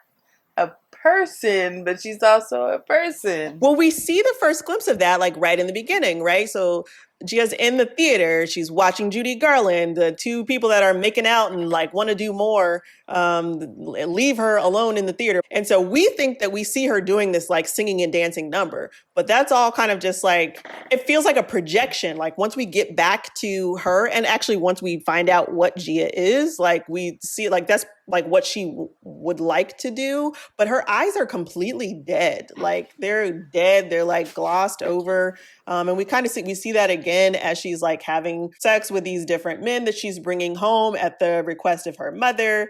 a person, but she's also a person. Well, we see the first glimpse of that like right in the beginning, right? So Gia's in the theater. She's watching Judy Garland, the two people that are making out and like want to do more, leave her alone in the theater. And so we think that we see her doing this like singing and dancing number, but that's all kind of just like, it feels like a projection. Like once we get back to her, and actually once we find out what Gia is, like we see like that's like what she would like to do, but her eyes are completely dead. Like they're dead. They're like glossed over. And we kind of see that again as she's like having sex with these different men that she's bringing home at the request of her mother.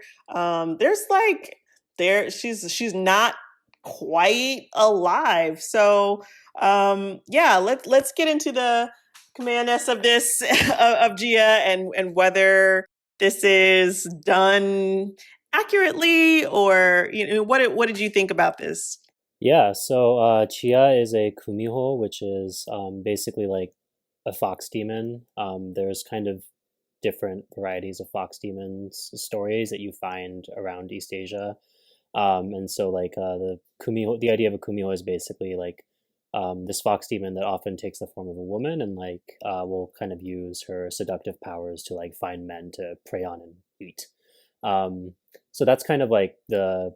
She's not quite alive. So let's get into the commandness of this of Gia and whether this is done accurately, or what did you think about this? Yeah, so Chia is a kumiho, which is basically like a fox demon. There's kind of different varieties of fox demons stories that you find around East Asia. And so like the kumiho, the idea of a kumiho is basically like this fox demon that often takes the form of a woman and like will kind of use her seductive powers to like find men to prey on and eat. So that's kind of like the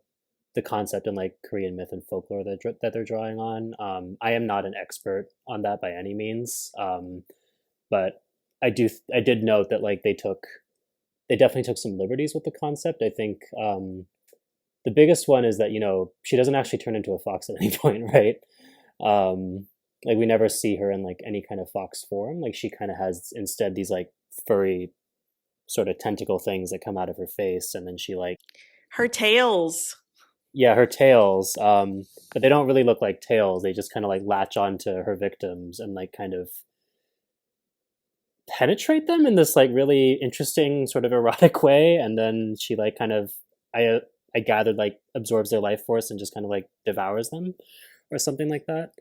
concept in like Korean myth and folklore that they're drawing on. I am not an expert on that by any means, but I did note that like they definitely took some liberties with the concept. I think the biggest one is that she doesn't actually turn into a fox at any point, right? Like we never see her in like any kind of fox form. Like she kind of has instead these like furry sort of tentacle things that come out of her face, and then she like her tails. Yeah, her tails. But they don't really look like tails. They just kind of like latch onto her victims and like kind of penetrate them in this like really interesting sort of erotic way. And then she like kind of, I gathered like absorbs their life force and just kind of like devours them or something like that.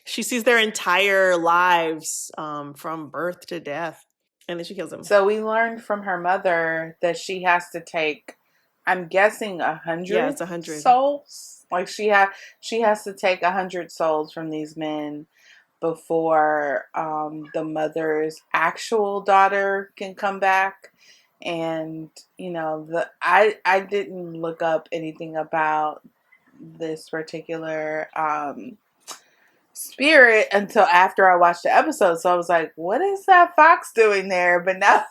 She sees their entire lives from birth to death, and then she kills them. So we learned from her mother that she has to take, I'm guessing 100. Yeah, it's 100 souls. Like she has to take 100 souls from these men before the mother's actual daughter can come back. And I didn't look up anything about this particular spirit until after I watched the episode. So I was like, what is that fox doing there? But now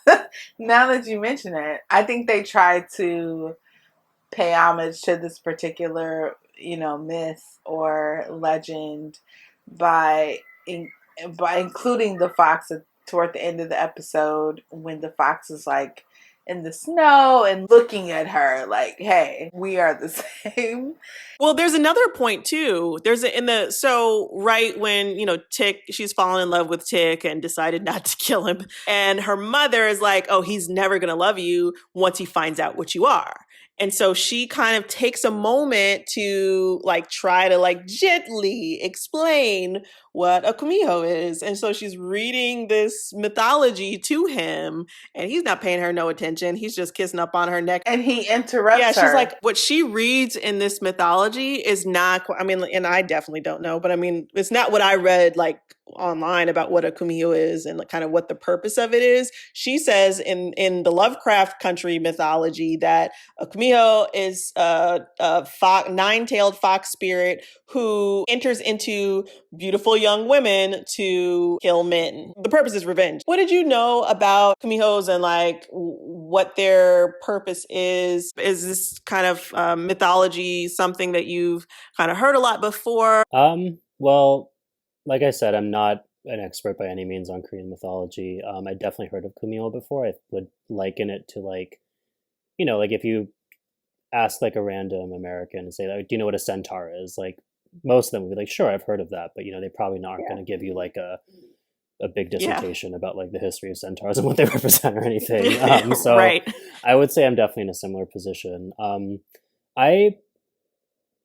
that you mention it, I think they tried to pay homage to this particular, myth or legend by including the fox toward the end of the episode, when the fox is like in the snow and looking at her like, hey, we are the same. Well, there's another point too. Right when, Tick, she's fallen in love with Tick and decided not to kill him. And her mother is like, oh, he's never going to love you once he finds out what you are. And so she kind of takes a moment to like try to like gently explain what a kumiho is. And so she's reading this mythology to him, and he's not paying her no attention. He's just kissing up on her neck. And he interrupts her. Yeah, she's like, what she reads in this mythology is not, and I definitely don't know, but it's not what I read like online about what a kumiho is and kind of what the purpose of it is. She says in the Lovecraft Country mythology that a kumiho is a nine-tailed fox spirit who enters into beautiful young women to kill men. The purpose is revenge. What did you know about kumihos and like what their purpose is? Is this kind of mythology something that you've kind of heard a lot before? Well, like I said, I'm not an expert by any means on Korean mythology. I definitely heard of kumiho before. I would liken it to like, like if you ask like a random American and say, like, do you know what a centaur is? Like most of them would be like, sure, I've heard of that. But, they probably aren't going to give you like a big dissertation about like the history of centaurs and what they represent or anything. So right. I would say I'm definitely in a similar position.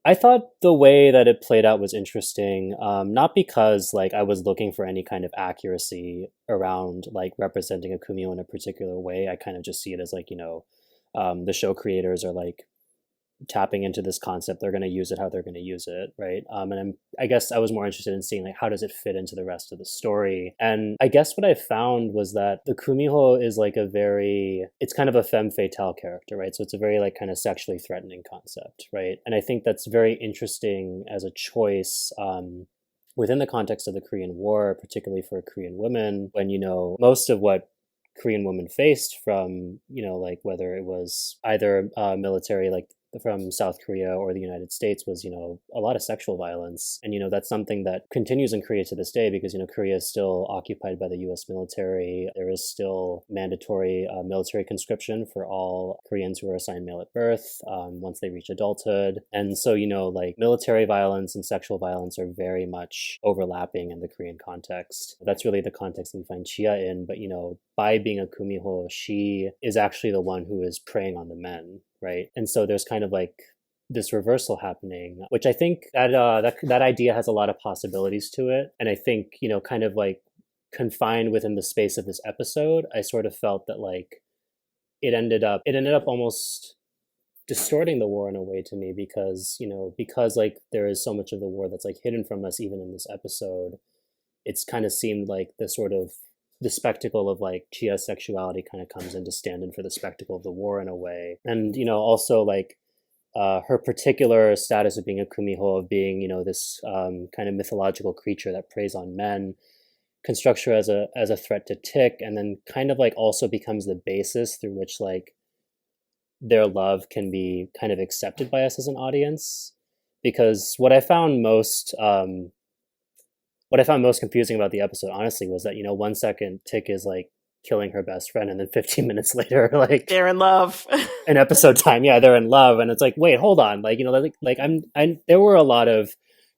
I thought the way that it played out was interesting, not because like I was looking for any kind of accuracy around like representing a kumiho in a particular way. I kind of just see it as like, the show creators are like tapping into this concept, they're going to use it how they're going to use it, right? I guess I was more interested in seeing like how does it fit into the rest of the story. And I guess what I found was that the Kumiho is like it's kind of a femme fatale character, right? So it's a very like kind of sexually threatening concept, right? And I think that's very interesting as a choice. Within the context of the Korean War, particularly for Korean women, when, most of what Korean women faced from, like whether it was either military, like from South Korea or the United States was, a lot of sexual violence. And, that's something that continues in Korea to this day because, Korea is still occupied by the US military. There is still mandatory military conscription for all Koreans who are assigned male at birth once they reach adulthood. And so, like military violence and sexual violence are very much overlapping in the Korean context. That's really the context that we find Chia in. But, by being a Kumiho, she is actually the one who is preying on the men, right? And so there's kind of like this reversal happening, which I think that idea has a lot of possibilities to it. And I think, kind of like confined within the space of this episode, I sort of felt that like it ended up almost distorting the war in a way to me because like there is so much of the war that's like hidden from us even in this episode. It's kind of seemed like the spectacle of like Chia's sexuality kind of comes in to stand in for the spectacle of the war in a way. And, also like her particular status of being a Kumiho, of being, this kind of mythological creature that preys on men, constructs her as a threat to Tik, and then kind of like also becomes the basis through which like their love can be kind of accepted by us as an audience. Because what I found most confusing about the episode, honestly, was that, 1 second Tik is like killing her best friend, and then 15 minutes later, like They're in love. in episode time, yeah, they're in love, and it's like, wait, hold on, like there were a lot of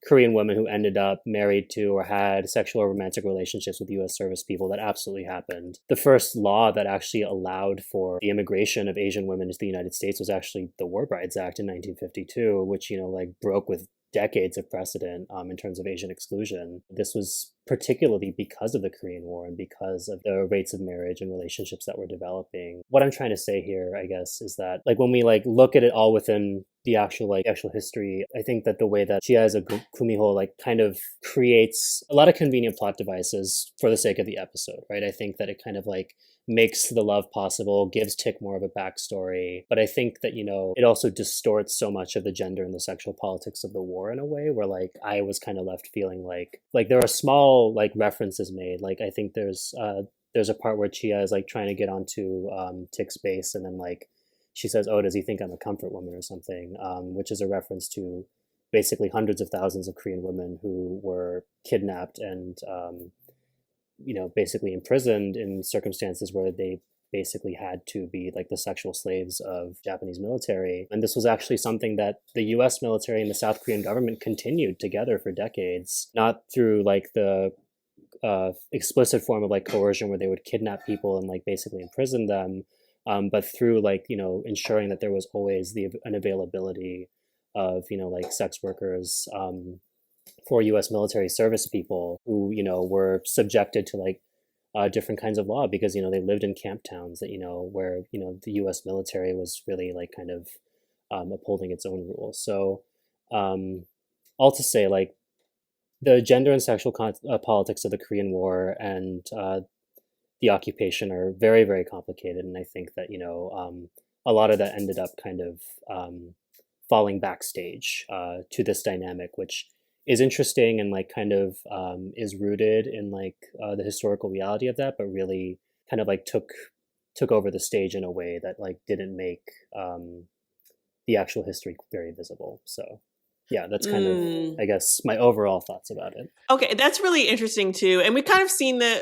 Korean women who ended up married to or had sexual or romantic relationships with U.S. service people. That absolutely happened. The first law that actually allowed for the immigration of Asian women to the United States was actually the War Brides Act in 1952, which, like broke with decades of precedent in terms of Asian exclusion. This was particularly because of the Korean War and because of the rates of marriage and relationships that were developing. What I'm trying to say here, I guess, is that like when we like look at it all within the actual history, I think that the way that Chia as a Kumiho like kind of creates a lot of convenient plot devices for the sake of the episode, right? I think that it kind of like makes the love possible, gives Tik more of a backstory. But I think that, it also distorts so much of the gender and the sexual politics of the war in a way where like I was kind of left feeling like there are small like references made. Like I think there's a part where Chia is like trying to get onto Tik's base, and then like she says, "Oh, does he think I'm a comfort woman or something?" Which is a reference to basically hundreds of thousands of Korean women who were kidnapped and basically imprisoned in circumstances where they basically had to be like the sexual slaves of Japanese military. And this was actually something that the US military and the South Korean government continued together for decades, not through like the explicit form of like coercion where they would kidnap people and like basically imprison them, but through like, ensuring that there was always an availability of, like sex workers, for U.S. military service people who, were subjected to like different kinds of law because, they lived in camp towns that, where, the U.S. military was really like kind of upholding its own rules. So all to say, like the gender and sexual politics of the Korean War and the occupation are very, very complicated. And I think that, a lot of that ended up kind of falling backstage to this dynamic, which is interesting and like kind of is rooted in like the historical reality of that, but really kind of like took over the stage in a way that like didn't make the actual history very visible. So yeah, that's kind of, I guess, my overall thoughts about it. Okay, that's really interesting too. And we kind of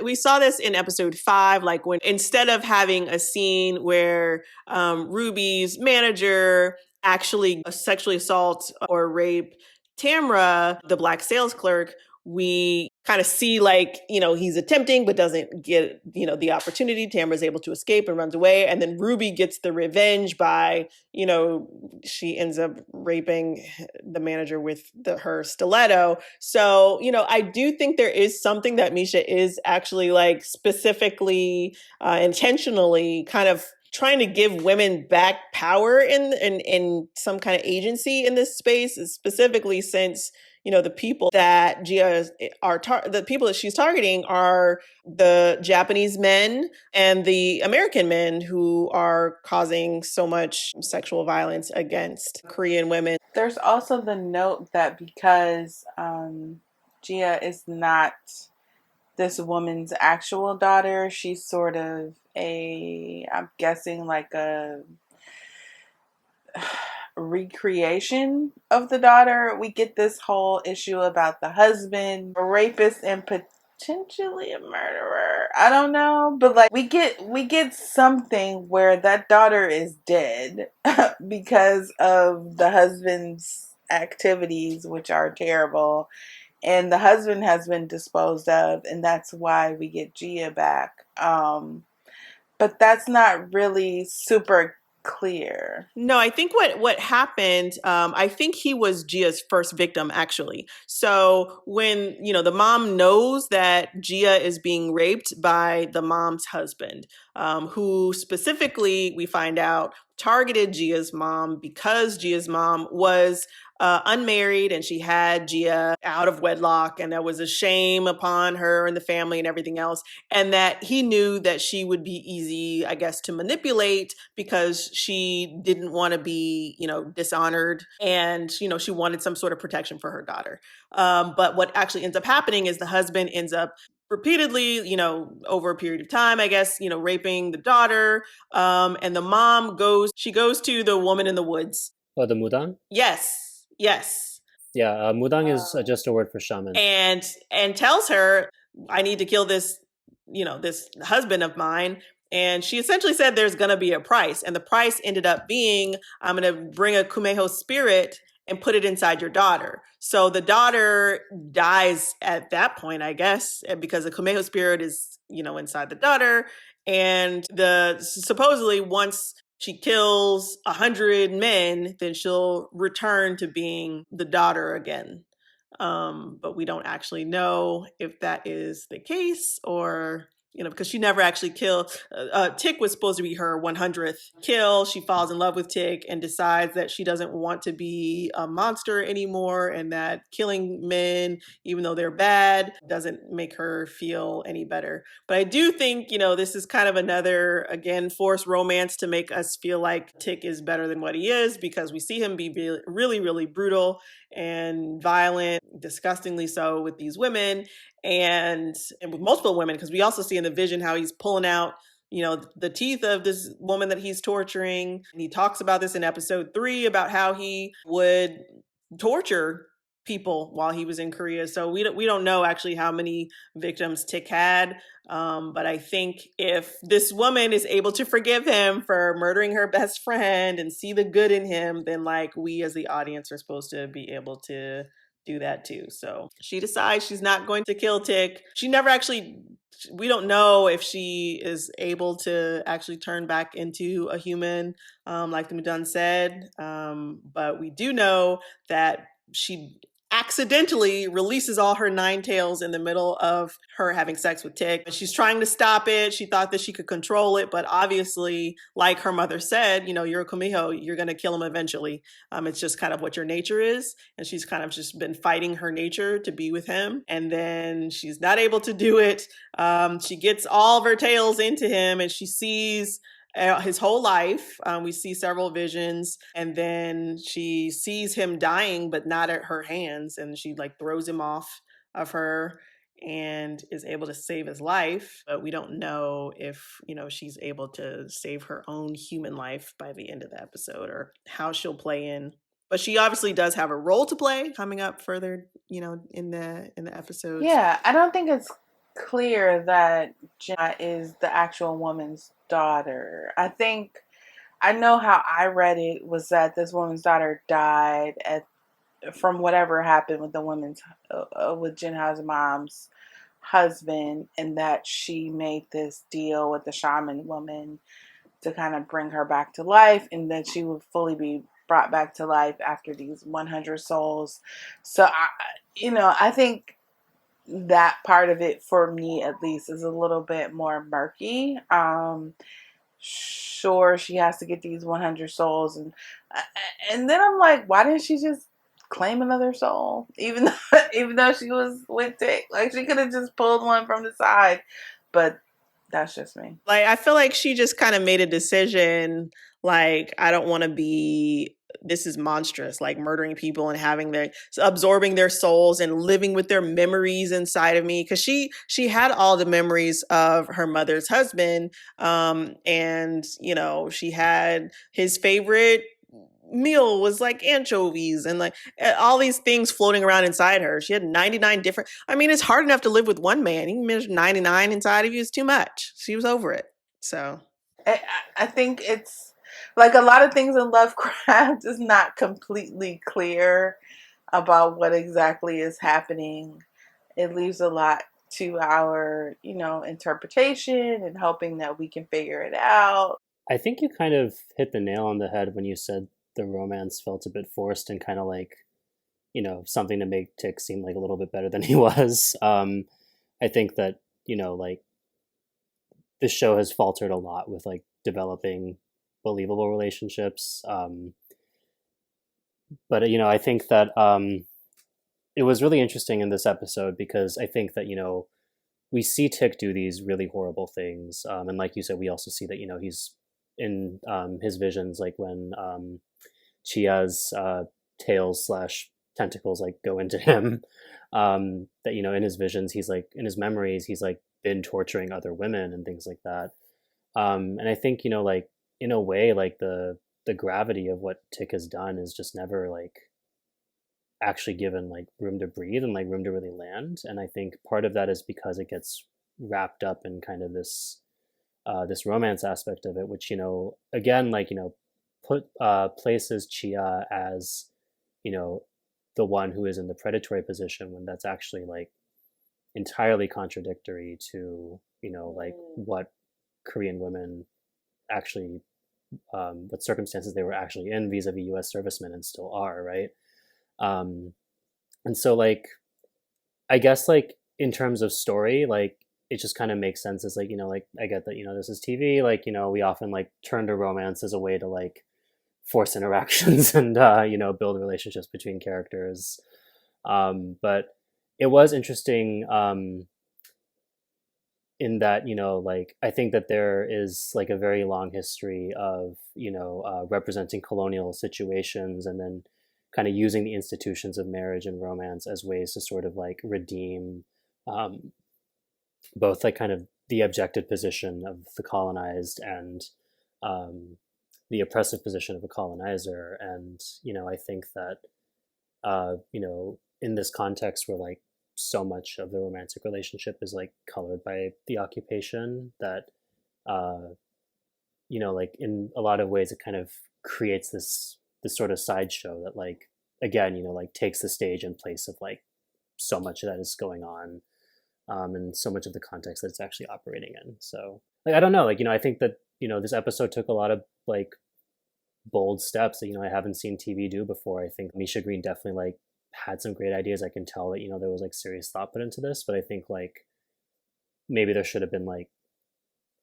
we saw this in episode 5, like when instead of having a scene where Ruby's manager actually sexually assault or rape Tamra, the black sales clerk, we kind of see like, he's attempting but doesn't get, the opportunity. Tamra's able to escape and runs away. And then Ruby gets the revenge by, she ends up raping the manager with her stiletto. So, I do think there is something that Misha is actually like specifically, intentionally kind of trying to give women back power in some kind of agency in this space, specifically since the people that the people that she's targeting are the Japanese men and the American men who are causing so much sexual violence against Korean women. There's also the note that because Gia is not this woman's actual daughter, she's sort of I'm guessing like a recreation of the daughter. We get this whole issue about the husband, a rapist, and potentially a murderer. I don't know, but like we get something where that daughter is dead because of the husband's activities, which are terrible, and the husband has been disposed of, and that's why we get Gia back. But that's not really super clear. No, I think what happened, I think he was Gia's first victim, actually. So when, the mom knows that Gia is being raped by the mom's husband, who specifically, we find out, targeted Gia's mom because Gia's mom was unmarried and she had Gia out of wedlock, and there was a shame upon her and the family and everything else. And that he knew that she would be easy, I guess, to manipulate because she didn't want to be, dishonored. And, she wanted some sort of protection for her daughter. But what actually ends up happening is the husband ends up repeatedly, over a period of time, I guess, raping the daughter. And the mom goes to the woman in the woods. Oh, the mudang? Yes. Yeah, mudang is just a word for shaman. And tells her, I need to kill this, this husband of mine. And she essentially said there's going to be a price. And the price ended up being, I'm going to bring a Kumeho spirit and put it inside your daughter. So the daughter dies at that point, I guess, because the Kumeho spirit is, inside the daughter. And supposedly once she kills 100 men, then she'll return to being the daughter again. But we don't actually know if that is the case, or because she never actually killed. Tick was supposed to be her 100th kill. She falls in love with Tick and decides that she doesn't want to be a monster anymore, and that killing men, even though they're bad, doesn't make her feel any better. But I do think, this is kind of another, again, forced romance to make us feel like Tick is better than what he is, because we see him be really, really brutal and violent, disgustingly so, with these women and with multiple women, because we also see in the vision how he's pulling out the teeth of this woman that he's torturing. And he talks about this in episode 3 about how he would torture people while he was in Korea. So we don't know actually how many victims Tick had. But I think if this woman is able to forgive him for murdering her best friend and see the good in him, then like we as the audience are supposed to be able to do that too. So she decides she's not going to kill Tick. We don't know if she is able to actually turn back into a human, like the Mudun said. But we do know that she accidentally releases all her 9 tails in the middle of her having sex with Tick. She's trying to stop it. She thought that she could control it, but obviously, like her mother said, you're a Kumiho, you're going to kill him eventually. It's just kind of what your nature is. And she's kind of just been fighting her nature to be with him. And then she's not able to do it. She gets all of her tails into him, and she sees his whole life. We see several visions, and then she sees him dying, but not at her hands. And she like throws him off of her and is able to save his life. But we don't know if, she's able to save her own human life by the end of the episode, or how she'll play in. But she obviously does have a role to play coming up further, in the episodes. Yeah, I don't think it's clear that Jenna is the actual woman's daughter. I know how I read it was that this woman's daughter died from whatever happened with the woman's with Jinha's mom's husband, and that she made this deal with the shaman woman to kind of bring her back to life, and that she would fully be brought back to life after these 100 souls. So I think that part of it, for me at least, is a little bit more murky. sure, she has to get these 100 souls, and then I'm like, why didn't she just claim another soul? Even though, even though she was with Tick, like she could have just pulled one from the side. But that's just me. Like, I feel like she just kind of made a decision, like, I don't want to be, this is monstrous, like murdering people and having their, absorbing their souls and living with their memories inside of me. Cause she had all the memories of her mother's husband. And, you know, she had his favorite meal was like anchovies and like all these things floating around inside her. She had 99 different, I mean, it's hard enough to live with one man. You measure 99 inside of you is too much. She was over it. So I think it's like a lot of things in Lovecraft is not completely clear about what exactly is happening. It leaves a lot to our, interpretation and hoping that we can figure it out. I think you kind of hit the nail on the head when you said the romance felt a bit forced and kind of like, something to make Tick seem like a little bit better than he was. I think that, like the show has faltered a lot with like developing believable relationships. But I think that it was really interesting in this episode because I think that, we see Tick do these really horrible things. And like you said, we also see that, he's in his visions, like when Chia's tails / tentacles like go into him, that, in his visions, he's like, in his memories, he's like been torturing other women and things like that. And I think, like in a way, like the gravity of what Tick has done is just never like actually given like room to breathe and like room to really land. And I think part of that is because it gets wrapped up in kind of this this romance aspect of it, which, again, like, places Chia as, the one who is in the predatory position when that's actually like entirely contradictory to, like what Korean women actually, what circumstances they were actually in vis-a-vis US servicemen and still are, right? And so like, I guess like in terms of story, like it just kind of makes sense as like, like I get that, this is TV, like, we often like turn to romance as a way to like force interactions and, build relationships between characters. But it was interesting, in that, like, I think that there is like a very long history of, representing colonial situations and then kind of using the institutions of marriage and romance as ways to sort of like redeem both like kind of the objective position of the colonized and the oppressive position of a colonizer. And, I think that, in this context where like so much of the romantic relationship is like colored by the occupation, that, like in a lot of ways it kind of creates this sort of sideshow that like, again, like takes the stage in place of like so much of that is going on. And so much of the context that it's actually operating in. So like, I don't know, like, I think that, this episode took a lot of like bold steps that, I haven't seen TV do before. I think Misha Green definitely like had some great ideas. I can tell that, there was like serious thought put into this, but I think like maybe there should have been like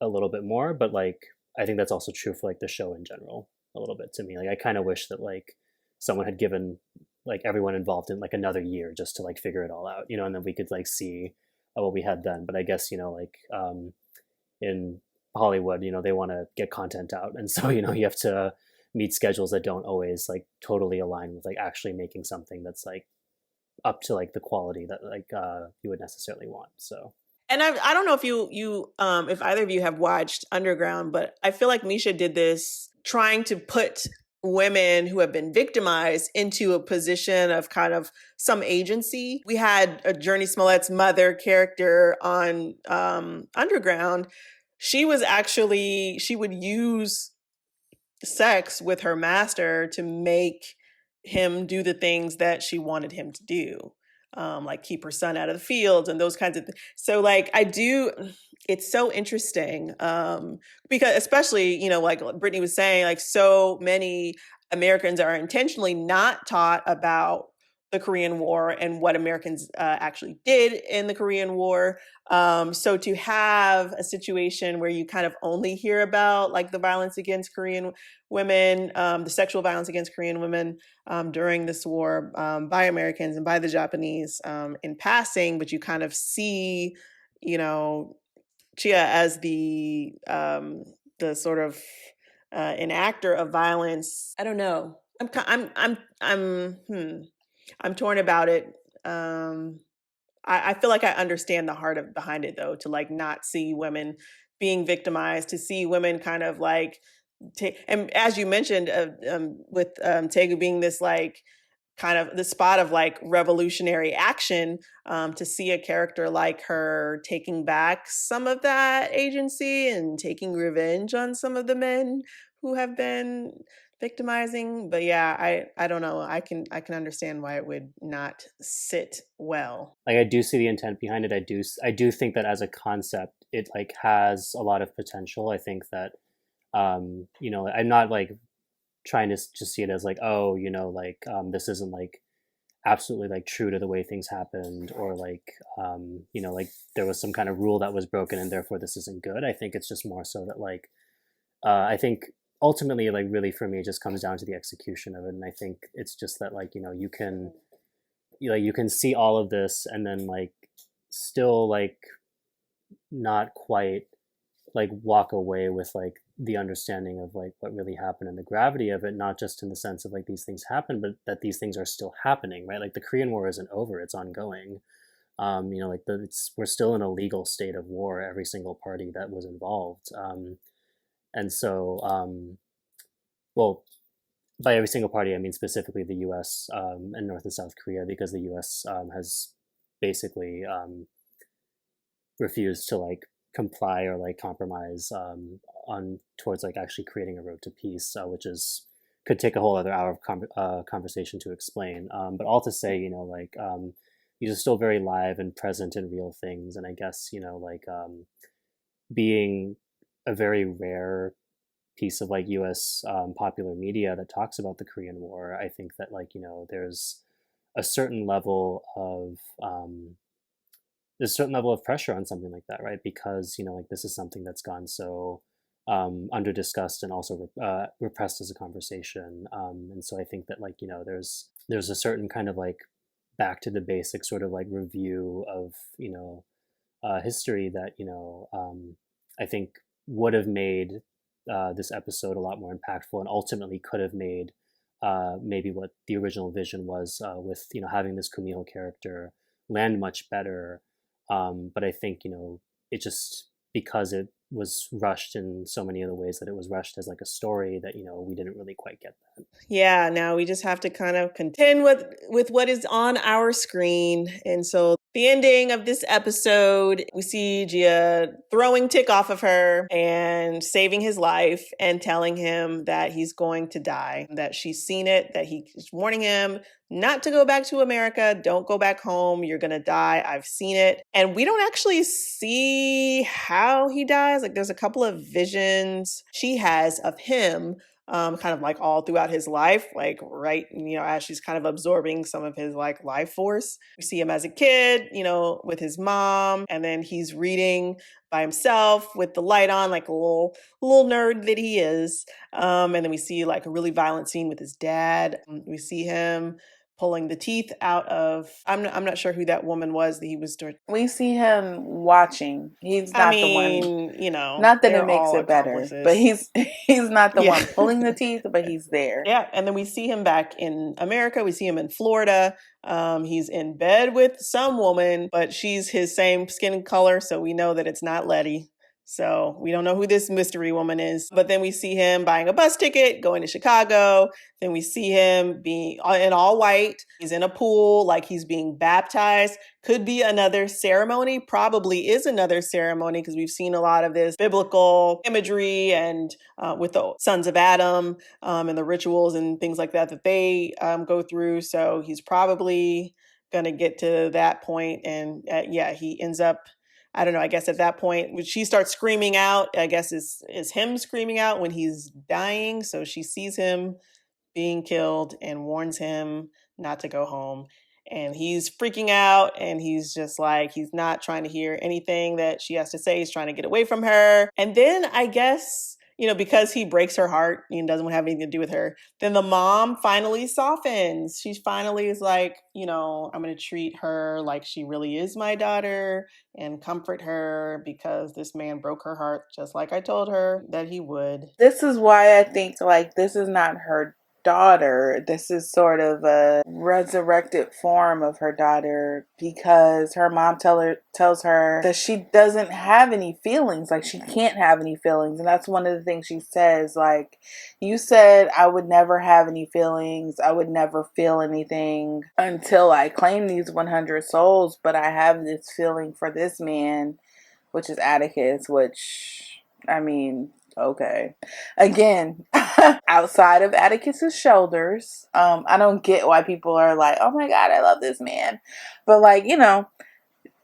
a little bit more, but like, I think that's also true for like the show in general a little bit to me. Like, I kind of wish that like someone had given like everyone involved in like another year just to like figure it all out, and then we could like see what we had then. But I guess, like in Hollywood, they want to get content out. And so, you have to meet schedules that don't always like totally align with like actually making something that's like up to like the quality that like you would necessarily want. So. And I don't know if if either of you have watched Underground, but I feel like Misha did this trying to put women who have been victimized into a position of kind of some agency. We had a Journey Smollett's mother character on Underground. She would use sex with her master to make him do the things that she wanted him to do. Like keep her son out of the fields and those kinds of things. So like it's so interesting because especially, like Brittany was saying, like so many Americans are intentionally not taught about the Korean War and what Americans actually did in the Korean War. So to have a situation where you kind of only hear about like the violence against Korean women, the sexual violence against Korean women during this war by Americans and by the Japanese in passing, but you kind of see, you know, Chia as the sort of enactor of violence. I don't know. I'm torn about it. I feel like I understand the heart of behind it though, to like not see women being victimized, to see women kind of like and as you mentioned, with Daegu being this like kind of the spot of like revolutionary action, to see a character like her taking back some of that agency and taking revenge on some of the men who have been victimizing. But yeah, I don't know. I can understand why it would not sit well. Like I do see the intent behind it. I do think that as a concept, it like has a lot of potential. I think that you know, I'm not like trying to just see it as like, oh, you know, like this isn't like absolutely like true to the way things happened, or like you know, like there was some kind of rule that was broken and therefore this isn't good. I think it's just more so that like I think ultimately like really for me it just comes down to the execution of it. And I think it's just that like, you know, you can see all of this and then like still like not quite like walk away with like the understanding of like what really happened and the gravity of it, not just in the sense of like these things happen, but that these things are still happening, right? Like the Korean War isn't over, it's ongoing. You know, like we're still in a legal state of war, every single party that was involved. And so, well, by every single party, I mean specifically the U.S. And North and South Korea, because the U.S. Has basically refused to like comply or like compromise on towards like actually creating a road to peace, which is could take a whole other hour of conversation to explain. But all to say, you know, like these are still very live and present and real things, and I guess, you know, like being a very rare piece of like U.S. Popular media that talks about the Korean War, I think that like, you know, there's a certain level of pressure on something like that, right? Because, you know, like this is something that's gone so under discussed and also repressed as a conversation, and so I think that like, you know, there's a certain kind of like back to the basics sort of like review of, you know, history that, you know, I think would have made this episode a lot more impactful and ultimately could have made maybe what the original vision was, with, you know, having this Kumiho character land much better. But I think, you know, it just, because it was rushed in so many of the ways that it was rushed as like a story, that, you know, we didn't really quite get that. Yeah, now we just have to kind of contend with what is on our screen. And so the ending of this episode, we see Jia throwing Tick off of her and saving his life and telling him that he's going to die, that she's seen it, that he's warning him not to go back to America. Don't go back home. You're going to die. I've seen it. And we don't actually see how he dies. Like there's a couple of visions she has of him, kind of like all throughout his life, like right, you know, as she's kind of absorbing some of his like life force. We see him as a kid, you know, with his mom, and then he's reading by himself with the light on, like a little nerd that he is. And then we see like a really violent scene with his dad. We see him pulling the teeth out of, I'm not sure who that woman was that he was doing. We see him watching. He's not the one, you know, not that it makes it better, but he's not the one pulling the teeth, but he's there. Yeah. And then we see him back in America. We see him in Florida. He's in bed with some woman, but she's his same skin color. So we know that it's not Letty. So we don't know who this mystery woman is. But then we see him buying a bus ticket, going to Chicago. Then we see him being in all white. He's in a pool, like he's being baptized. Could be another ceremony, probably is another ceremony, because we've seen a lot of this biblical imagery and with the sons of Adam and the rituals and things like that they go through. So he's probably going to get to that point. And yeah, he ends up, I don't know, I guess at that point, when she starts screaming out, I guess is him screaming out when he's dying. So she sees him being killed and warns him not to go home. And he's freaking out, and he's just like, he's not trying to hear anything that she has to say. He's trying to get away from her. And then I guess, because he breaks her heart and doesn't want to have anything to do with her, then the mom finally softens. She finally is like, I'm going to treat her like she really is my daughter and comfort her because this man broke her heart just like I told her that he would. This is why I think, like, this is not her daughter. This is sort of a resurrected form of her daughter, because her mom tells her that she doesn't have any feelings, like she can't have any feelings. And that's one of the things she says, like, you said I would never have any feelings, I would never feel anything until I claim these 100 souls, but I have this feeling for this man, which is Atticus, which, I mean, okay. Again, outside of Atticus's shoulders, I don't get why people are like, oh my God, I love this man. But like,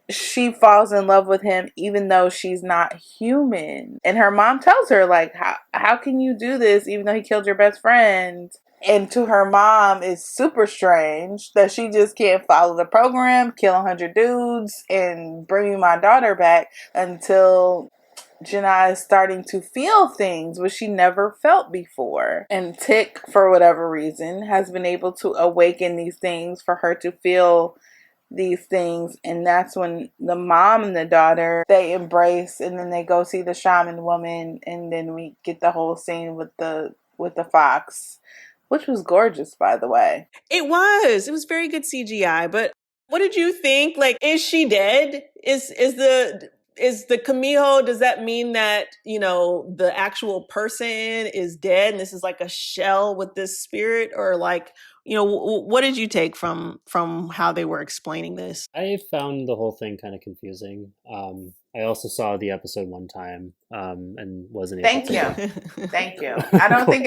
she falls in love with him even though she's not human. And her mom tells her, like, how can you do this even though he killed your best friend? And to her mom, it's super strange that she just can't follow the program, kill 100 dudes, and bring me my daughter back until Janai is starting to feel things which she never felt before. And Tick, for whatever reason, has been able to awaken these things for her to feel these things. And that's when the mom and the daughter, they embrace, and then they go see the shaman woman, and then we get the whole scene with the fox, which was gorgeous, by the way. It was very good CGI. But what did you think? Like, is she dead? Is the Kumiho, does that mean that, the actual person is dead and this is like a shell with this spirit? Or like, what did you take from how they were explaining this? I found the whole thing kind of confusing. I also saw the episode one time and wasn't able to. Thank you. I don't think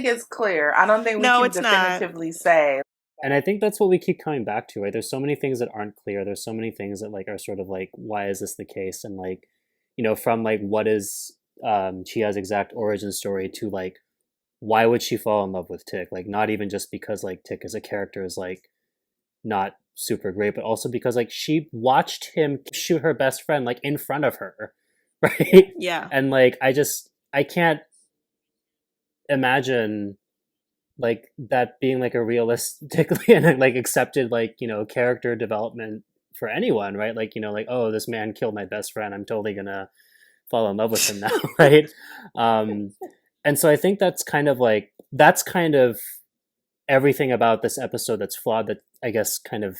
it's clear. I don't think we can definitively say. And I think that's what we keep coming back to, right? There's so many things that aren't clear. There's so many things that like are sort of like, why is this the case? And like, from like what is Chia's exact origin story to like, why would she fall in love with Tick? Like, not even just because like Tick as a character is like not super great, but also because like she watched him shoot her best friend like in front of her, right? Yeah. And like, I can't imagine like that being like a realistically and like accepted like character development for anyone, right? Like like, oh, this man killed my best friend, I'm totally gonna fall in love with him now. Right? And so I think that's kind of everything about this episode that's flawed, that I guess kind of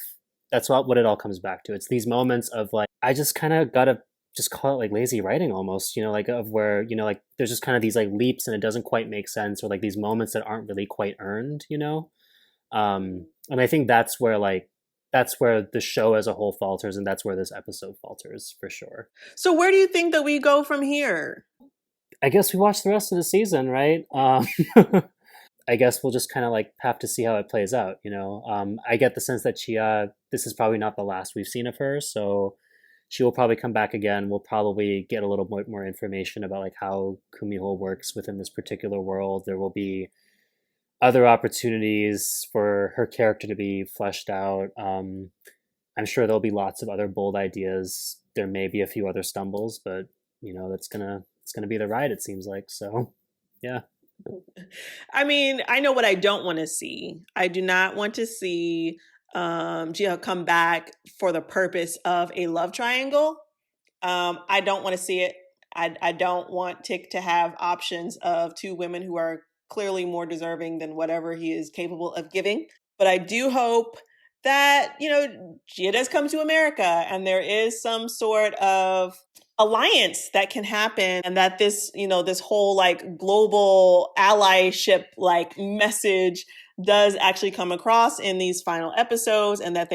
that's what it all comes back to. It's these moments of like, I just kind of gotta just call it like lazy writing almost, like of where, like there's just kind of these like leaps and it doesn't quite make sense, or like these moments that aren't really quite earned, and I think that's where the show as a whole falters, and that's where this episode falters for sure. So where do you think that we go from here? I guess we watch the rest of the season, right? I guess we'll just kind of like have to see how it plays out, I get the sense that Chia, this is probably not the last we've seen of her, so she will probably come back again. We'll probably get a little bit more information about like how Kumiho works within this particular world. There will be other opportunities for her character to be fleshed out. I'm sure there'll be lots of other bold ideas. There may be a few other stumbles, but it's gonna be the ride, it seems like. So, yeah. I mean, I know what I don't want to see. I do not want to see Ji-Hyun come back for the purpose of a love triangle. I don't want to see it. I don't want Tick to have options of two women who are clearly more deserving than whatever he is capable of giving. But I do hope that, Gia does come to America and there is some sort of alliance that can happen, and that this, this whole like global allyship like message does actually come across in these final episodes, and that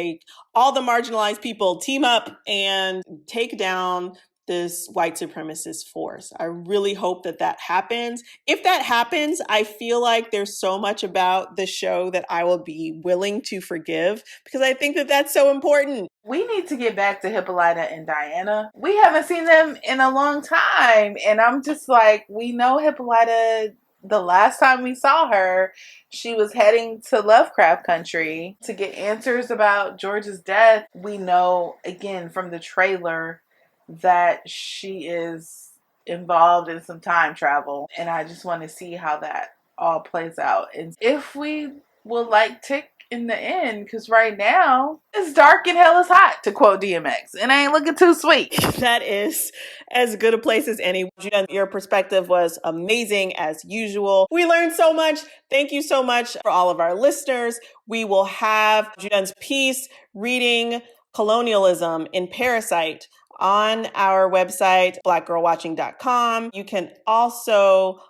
all the marginalized people team up and take down this white supremacist force. I really hope that happens. If that happens, I feel like there's so much about the show that I will be willing to forgive, because I think that that's so important. We need to get back to Hippolyta and Diana. We haven't seen them in a long time. And I'm just like, we know Hippolyta the last time we saw her, she was heading to Lovecraft Country to get answers about George's death. We know, again, from the trailer that she is involved in some time travel. And I just want to see how that all plays out. And if we will like Tick in the end, because right now it's dark and hell is hot, to quote DMX, and I ain't looking too sweet. That is as good a place as any. Your perspective was amazing as usual. We learned so much. Thank you so much for all of our listeners. We will have Ju-Hyun's piece reading Colonialism in Parasite on our website, blackgirlwatching.com. You can also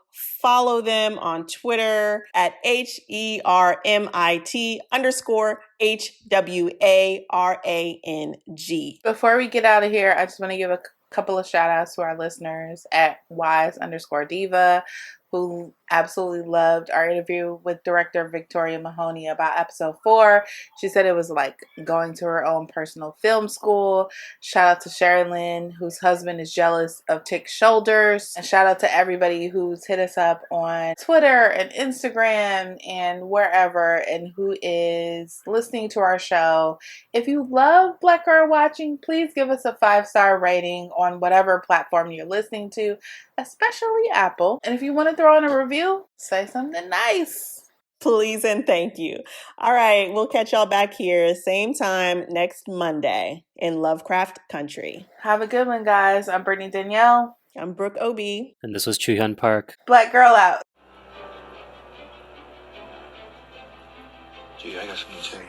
follow them on Twitter at HERMIT_HWARANG. Before we get out of here, I just want to give a couple of shout outs to our listeners at wise_diva, who absolutely loved our interview with director Victoria Mahoney about episode 4. She said it was like going to her own personal film school. Shout out to Sherilyn, whose husband is jealous of Tick's shoulders. And shout out to everybody who's hit us up on Twitter and Instagram and wherever, and who is listening to our show. If you love Black Girl Watching, please give us a 5-star rating on whatever platform you're listening to, especially Apple. And if you want to throw in a review, say something nice. Please and thank you. All right, we'll catch y'all back here same time next Monday in Lovecraft Country. Have a good one, guys. I'm Britni Danielle. I'm Brooke Obie. And this was Ju-Hyun Park. Black Girl out. Gee, I got something to say.